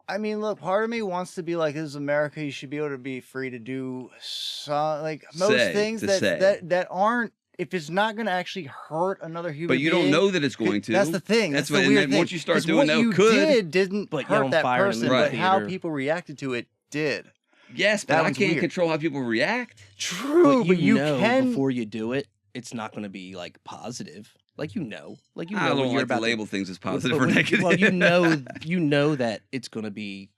I mean, look, part of me wants to be like, "This is America. You should be able to be free to do some like most Say, things to say. that aren't. If it's not going to actually hurt another human, but you don't being, know that it's going to. That's the thing. That's That's, what- the and weird then thing. once you start 'Cause doing what that, you could. did didn't But hurt yelling that fire in the person, movie but how theater- people reacted to it did. Yes, but That I was can't weird. control how people react. True, But you know can. before you do it, it's not going to be like positive. Like you know I when don't you're like to about label things as but positive or when- negative. Well, you know that it's going to be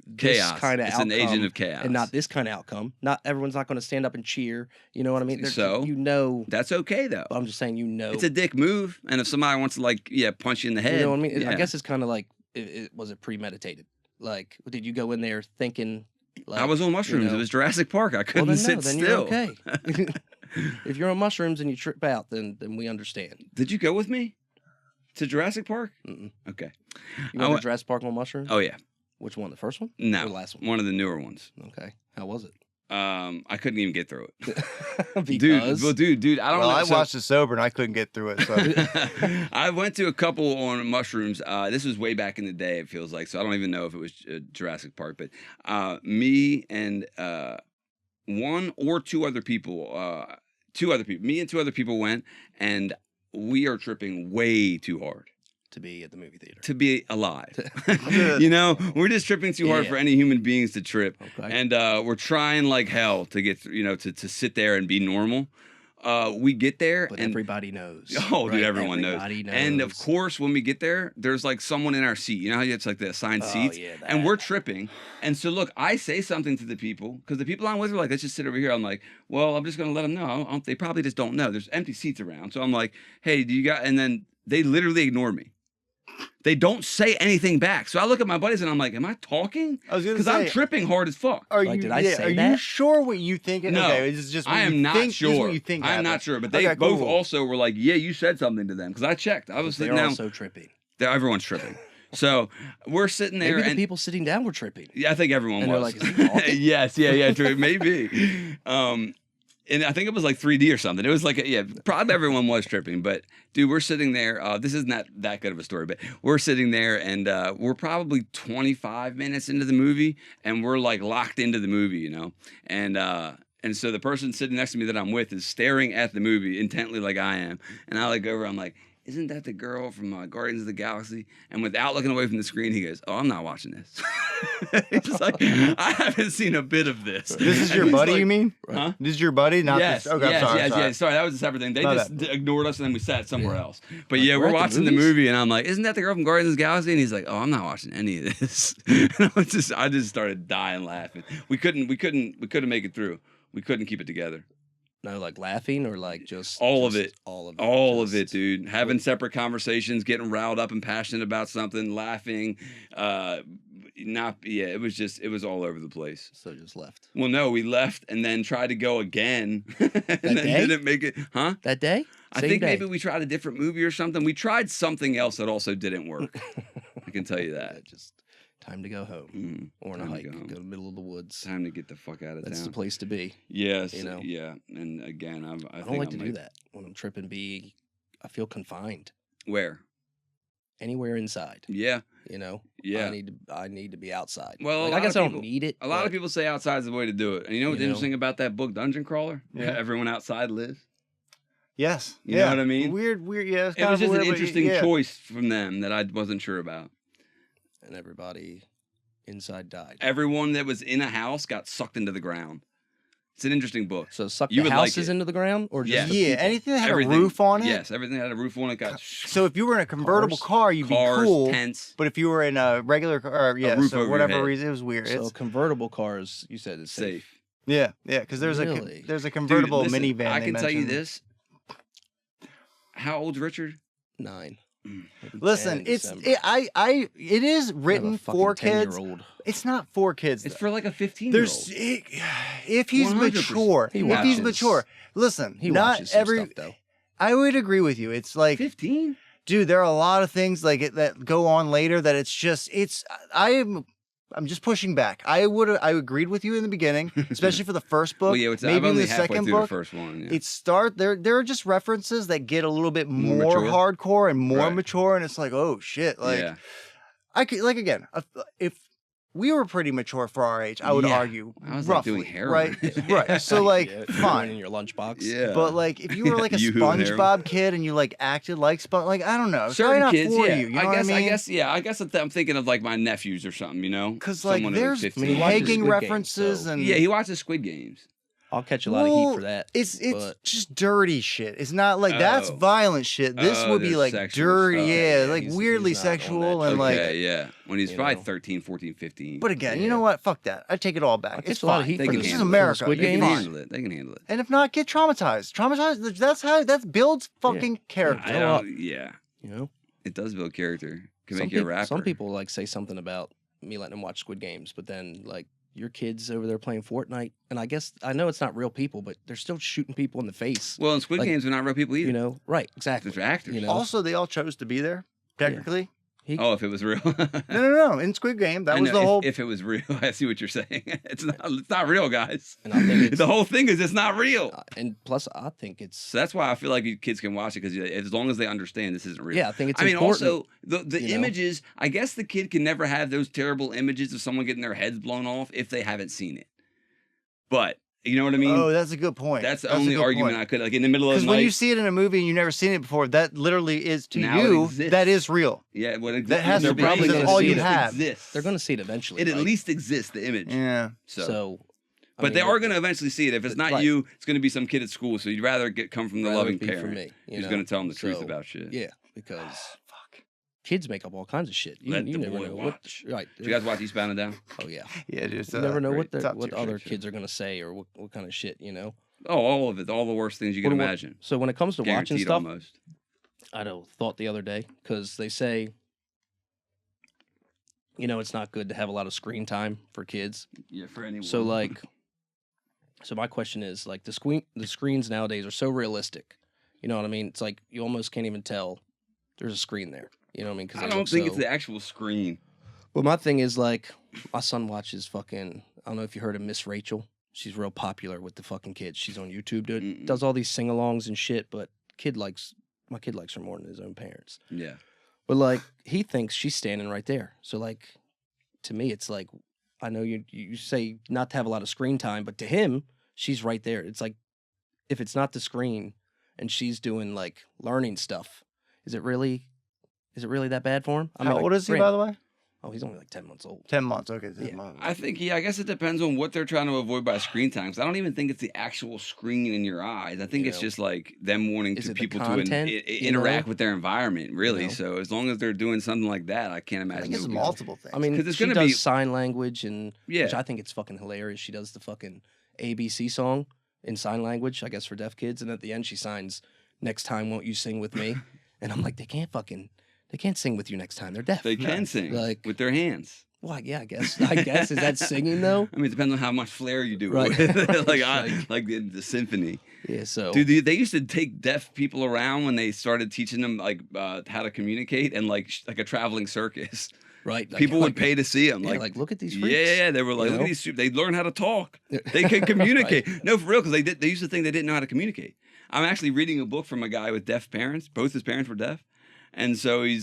this chaos. kind of It's outcome, an agent of chaos. and not this kind of outcome. Not everyone's not going to stand up and cheer. You know what I mean? So? you know. That's okay though. I'm just saying, you know. It's a dick move, and if somebody wants to punch you in the head, You know what I mean? yeah. I guess it's kind of like, was it premeditated? Like, did you go in there thinking? Like, I was on mushrooms. know- It was Jurassic Park. I Well, couldn't then sit no, then still. you're okay. If you're on mushrooms and you trip out, then we understand. Did you go with me to Jurassic Park? Mm-mm. Okay. You I went went- to Jurassic Park on mushrooms? Oh yeah. Which one? The first one? No. Or the last one? One of the newer ones. Okay. How was it? I couldn't even get through it. Because Dude, I don't Well, know. I So- watched it sober and I couldn't get through it. So I went to a couple on mushrooms. This was way back in the day, it feels like. So I don't even know if it was Jurassic Park, but me and one or two other people, me and two other people went, and we are tripping way too hard to be at the movie theater. to be alive. You know, we're just tripping too hard Yeah. for any human beings to trip. Okay. And we're trying like hell to get through, to sit there and be normal. We get there But and everybody knows. oh, dude, right? everyone knows. Everybody knows. And of course, when we get there, there's like someone in our seat. You know how it's like the assigned Oh, seats, yeah, and we're that. tripping. And so, look, I say something to the people because the people I'm with are like, "Let's just sit over here." I'm like, "Well, I'm just gonna let them know. They probably just don't know. There's empty seats around." So I'm like, "Hey, do you got?" And then they literally ignore me. They don't say anything back. So I look at my buddies and I'm like, "Am I talking?" I was gonna Because I'm say, tripping hard as fuck. Are Like, you? did I yeah, say are you that? sure what you think? No, okay, this is just. What I you am not think, This is sure. what you think I'm not happened. sure, but they Okay, both cool. also were like, "Yeah, you said something to them." Because I checked. I was They're sitting down. also tripping. Everyone's tripping. So we're sitting there, Maybe the and people sitting down were tripping. yeah, I think everyone And they're was. like, "Is he talking?" Yes, yeah, true, maybe. And I think it was like 3D or something. It was like, probably everyone was tripping. But dude, we're sitting there. This isn't that good of a story, but we're sitting there, and we're probably 25 minutes into the movie, and we're like locked into the movie, And so the person sitting next to me that I'm with is staring at the movie intently like I am. And I like go over, I'm like, "Isn't that the girl from Guardians of the Galaxy?" And without looking away from the screen, he goes, "Oh, I'm not watching this." He's like, "I haven't seen a bit of this." This is And your he's buddy, like, you mean? Huh? This is your buddy, not yes, this. Okay, yes, I'm sorry. yes, sorry. yes. Sorry, that was a separate thing. They My just bad. ignored us and then we sat somewhere Yeah. else. But Like, yeah, we're we're at the watching the movies? movie and I'm like, "Isn't that the girl from Guardians of the Galaxy?" And he's like, "Oh, I'm not watching any of this." And I just started dying laughing. We couldn't make it through. We couldn't keep it together. No, like laughing or like just All of just it. all of it, All of it, just- dude. Having separate conversations, getting riled up and passionate about something, laughing. It was all over the place. So just left Well, no, we left and then tried to go again, and then day? didn't make it. Huh? that day. I Same think day. maybe we tried a different movie or something. We tried something else that also didn't work. I can tell you that. Just time to go home Mm, or on a time to hike. go home. Go to the middle of the woods. time to get the fuck out of That's the town. place to be. Yes, you know. yeah. And again, I I think don't like to do that when I'm tripping. I feel confined Where? anywhere inside. Yeah, You know. yeah. I need to be outside. Well, a Like, lot I guess of I don't people- need it. A lot of but people say outside's the way to do it. And you know what's You know. interesting about that book, Dungeon Crawler? Yeah. Everyone outside lives. Yes. You know yeah. what I mean? Weird. Yeah. It's It kind was of just weird, an but interesting yeah. choice from them that I wasn't sure about. and everybody inside died. Everyone that was in a house got sucked into the ground. It's an interesting book. So suck You the would like houses it. into the ground, or just Yeah. the Yeah, people? anything that had Everything. a roof on it. Yes, everything that had a roof on it got So if you were in a convertible Cars. car, you'd cars, be cool. tents. But if you were in a regular car, roof over so your whatever head. reason, it was weird. So It's, convertible cars, you said it's safe. Safe. yeah, because there's Really? there's a Dude, convertible listen, minivan. I they can tell you mentioned. this. How old's Richard? 9. Mm. Maybe 10 Listen, in it's December. it is I have a written fucking for kids. 10-year-old. It's not for kids. It's though. for like a 15-year-old. There's if he's 100%. mature, He if he's watches. mature. Listen, He not watches some every. stuff though. I would agree with you. It's like 15. dude, there are a lot of things like it that go on later that I'm just pushing back. I agreed with you in the beginning, especially for the first book. Well, yeah, maybe I'm in only the halfway second through the book. first one. Yeah. There are just references that get a little bit More more mature? hardcore and more Right. mature, and it's like, oh shit, like yeah. I could like again, if we were pretty mature for our age, I would Yeah. argue I was, like, roughly, doing heroin. right? Right. So like, Yeah, fine. in your lunchbox. Yeah. But like, if you were like a Yoo-hoo and heroin. SpongeBob kid and you like acted like Sponge, like I don't know, it's probably Certain not kids, for yeah. you. You know I what guess, I mean? I guess I'm thinking of like my nephews or something, you know? Because like, Someone who's there's 15. I mean, he watches pegging Squid Games, references so- and Yeah, he watches Squid Games. I'll catch a lot of heat for that. It's but- just dirty shit. It's not like that's Oh. violent shit. This Oh, would be there's like sexual dirty, stuff. yeah, Yeah, like he's weirdly not on that sexual shit. and Okay, like. yeah. When he's you probably know. 13, 14, 15. But again, you Yeah. know what? Fuck that. I take it all back. I'll It's catch a lot of fine. heat They for can the This is handle it. America. Squid They can Games. handle it. They can handle it. And if not, get traumatized. Traumatized. That builds fucking character. I Grow up. don't, yeah. You know, It does build character. Can some make you a people, rapper. some people like say something about me letting them watch Squid Games, but then like your kids over there playing Fortnite, and I guess I know it's not real people, but they're still shooting people in the face. Well, in Squid like, Games, they're not real people either. You know, right? Exactly. They're actors. You know, Also, they all chose to be there. Technically, Oh, if it was real. no. In Squid Game, that I was know, the whole. If it was real, I see what you're saying. It's not real, guys. And I think it's- The whole thing is it's not real. and plus, I think it's So that's why I feel like you kids can watch it because as long as they understand this isn't real. yeah. I think it's I mean, important. also the you know? images. I guess the kid can never have those terrible images of someone getting their heads blown off if they haven't seen it. But you know what I mean? Oh, that's a good point. that's the a only good argument point. I could like in the middle of Because the when night. you see it in a movie and you've never seen it before, that literally is to Now it you. exists. That is real. yeah, what That has to be, probably because gonna all see you it have. exists. they're going to see it eventually. It at right? least exists the image. Yeah. So, I but mean, they are going to eventually see it. If it's not right. you, it's going to be some kid at school. So you'd rather come from the rather loving it be parent for me, you who's know? going to tell them the truth So, about shit. Yeah, because Fuck. kids make up all kinds of shit. You, Let you the never boy know watch. what. Right. Did you guys watch Eastbound and Down? Oh yeah. Yeah, dude. You never know what great. what tier other shit. kids are going to say or what kind of shit. You know. Oh, all of it. All the worst things you can What- imagine. So when it comes to watching Guaranteed stuff, almost. I know thought the other day because they say, you know, it's not good to have a lot of screen time for kids. Yeah, for anyone. So like, so my question is like the screens nowadays are so realistic. You know what I mean? It's like you almost can't even tell there's a screen there. You know what I mean? Because I don't think it's the actual screen. Well, my thing is like my son watches fucking. I don't know if you heard of Miss Rachel. She's real popular with the fucking kids. She's on YouTube, dude. Mm-mm. Does all these sing-alongs and shit. But my kid likes her more than his own parents. Yeah. But like he thinks she's standing right there. So like to me, it's like I know you say not to have a lot of screen time, but to him, she's right there. It's like if it's not the screen and she's doing like learning stuff, is it really that bad for him? I How mean, old like, is he, by the way? Oh, he's only like 10 months old. 10 months. Okay. 10 Yeah. months. I think, I guess it depends on what they're trying to avoid by screen time. 'Cause I don't even think it's the actual screen in your eyes. I think You it's know. just like them wanting Is to it the people to content, you interact know? with their environment, really. You know? So as long as they're doing something like that, I can't I imagine. think it's it would be- multiple things. I mean, 'Cause it's she gonna does be- sign language and Yeah. which I think it's fucking hilarious. She does the fucking ABC song in sign language, I guess for deaf kids, and at the end she signs, "Next time, won't you sing with me?" And I'm like, they can't sing with you next time. They're deaf. They can sing Like- with their hands. Well, yeah, I guess. Is that singing though? I mean, it depends on how much flair you do. Right. It with. like Like- like the symphony. Yeah. So Dude, they used to take deaf people around when they started teaching them like how to communicate and like a traveling circus. right, like- People would like- pay to see them. Yeah, like, like look at these yeah, freaks. yeah, they were like, you look know? at these. They learn how to talk. They can communicate. Right. No, for real, because they used to think they didn't know how to communicate. I'm actually reading a book from a guy with deaf parents. Both his parents were deaf. And so he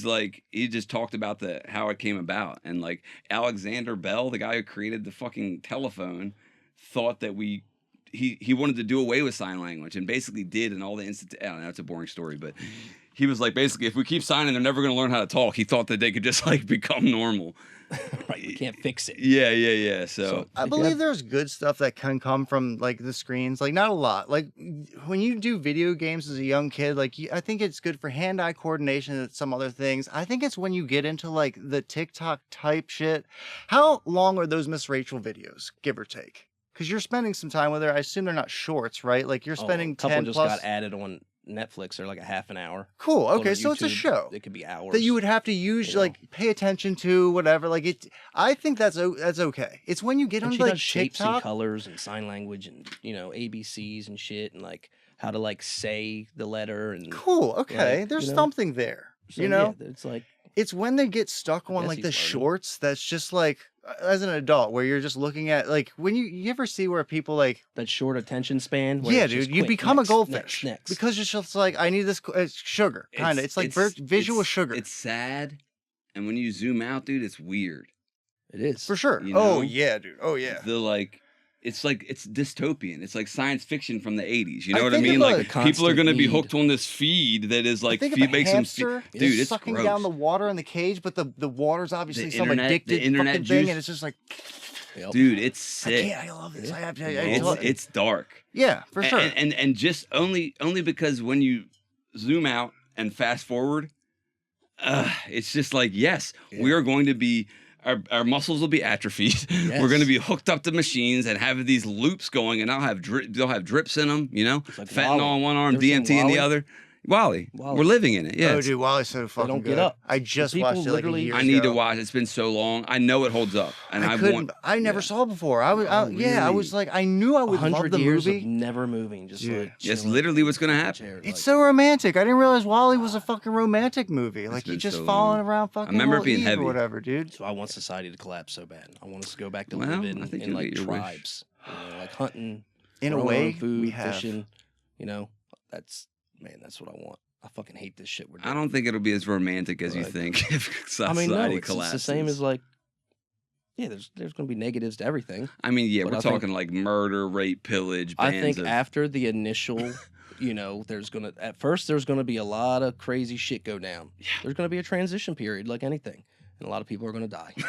just talked about how it came about. And like Alexander Bell, the guy who created the fucking telephone, thought that we he wanted to do away with sign language and basically did, and all the I don't know, it's a boring story, but he was like, basically, if we keep signing, they're never going to learn how to talk. He thought that they could just like become normal. Right, we can't fix it. Yeah. So I believe there's good stuff that can come from like the screens, like not a lot. Like when you do video games as a young kid, like I think it's good for hand-eye coordination and some other things. I think it's when you get into like the TikTok type shit. How long are those Miss Rachel videos, give or take? Because you're spending some time with her. I assume they're not shorts, right? Like you're spending a couple 10 just plus. got added on Netflix. They're like a half an hour. Cool. Go Okay, to so it's a YouTube, show It could be hours. that you would have to use, you know. like pay attention to, whatever. Like it, I think that's okay. It's when you get And on she like does shapes and TikTok. colors and sign language and ABCs and shit and like how to like say the letter and Cool. Okay, like, there's you know. something there. So, you know, yeah, it's like it's when they get stuck on guess like he's the learning. shorts. That's just like as an adult, where you're just looking at like when you ever see where people like. that short attention span. Where Yeah, it's just dude, you quick, become next, a goldfish next. because it's just like I need this sugar, kind of. It's like visual sugar It's sad, and when you zoom out, dude, it's weird. It is for sure. you Oh know? yeah, dude. Oh yeah. It's dystopian. It's like science fiction from the 80s. You I know what I think mean? of a Like people are going to be constant hooked on this feed that is like Think of a makes them hamster dude, it's sucking gross. down the water in the cage, but the water's obviously some internet- the addicted internet fucking thing, juice. and it's just like Oh. Dude, it's sick. I love this. I have to. It's dark. Yeah, for sure. And just only because when you zoom out and fast forward, it's just like, yes, we are going to be our muscles will be atrophied. Yes. We're going to be hooked up to machines and have these loops going, and they'll have drips in them. You know, like fentanyl Wall-E. in one arm, You ever seen DMT in the Wall-E? other. Wally. Wall-E. We're living in it. Yeah, Oh, it's- dude, Wally's so fucking don't good. get up. I just People watched it like a literally- year I need to ago. watch. It's been so long. I know it holds up, and I couldn't. want. I never yeah. saw it before. I was, Oh, yeah, I really? was like, I knew I would love 100 the years movie. of never moving, just Dude. like That's chilling literally what's gonna in the happen. chair, It's like- so romantic. I didn't realize Wally was a fucking romantic movie. Like been you just so falling long. around fucking. remember it Little being Eve heavy. or whatever, dude. So I want society to collapse so bad. I want us to go back to Well, living I think in you'll like get your wish. tribes, like hunting, In a growing our own way, food, we have. fishing. That's what I want. I fucking hate this shit we're doing. I don't think it'll be as romantic as you Like- think if I society mean, no, it's collapses. the same as like, yeah. There's going to be negatives to everything. I mean, yeah, but we're I think- talking like murder, rape, pillage. I Bands think of, after the initial, at first there's gonna be a lot of crazy shit go down. Yeah. There's gonna be a transition period, like anything, and a lot of people are gonna die. You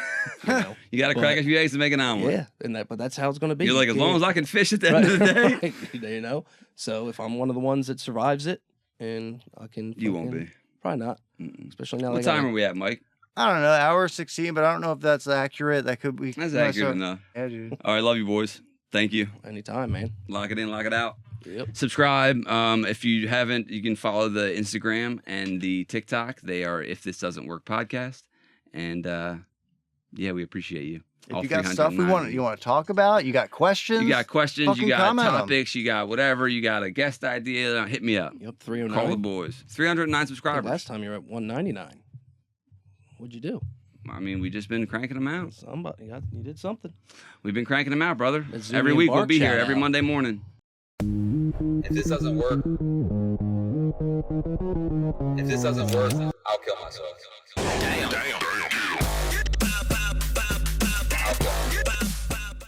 know? you got to crack but- a few eggs to make an omelet. Yeah, but that's how it's gonna be. You're like, as You long as can't- I can fish at the end of the day, right, So if I'm one of the ones that survives it, and I can, you won't fucking- be. Probably not, Mm-mm. especially now. What that I time got- are we at, Mike? I don't know, hour 16, but I don't know if that's accurate. That could be. That's no, accurate so- enough. Yeah, dude. All right, love you, boys. Thank you. Anytime, man. Lock it in, lock it out. Yep. Subscribe. If you haven't, you can follow the Instagram and the TikTok. They are If This Doesn't Work podcast. And yeah, we appreciate you. If you got stuff you want to talk about, you got questions. You got questions, fucking you got comment 'em. topics, you got whatever, you got a guest idea, hit me up. Yep. 309. Call the boys. 309 I think subscribers. last time you were at 199. What'd you do? I mean, we just been cranking them out. Somebody, you did something. We've been cranking them out, brother. Let's Every zoom in week we'll Bark be here shout every out. Monday morning. If this doesn't work, I'll kill myself. Damn.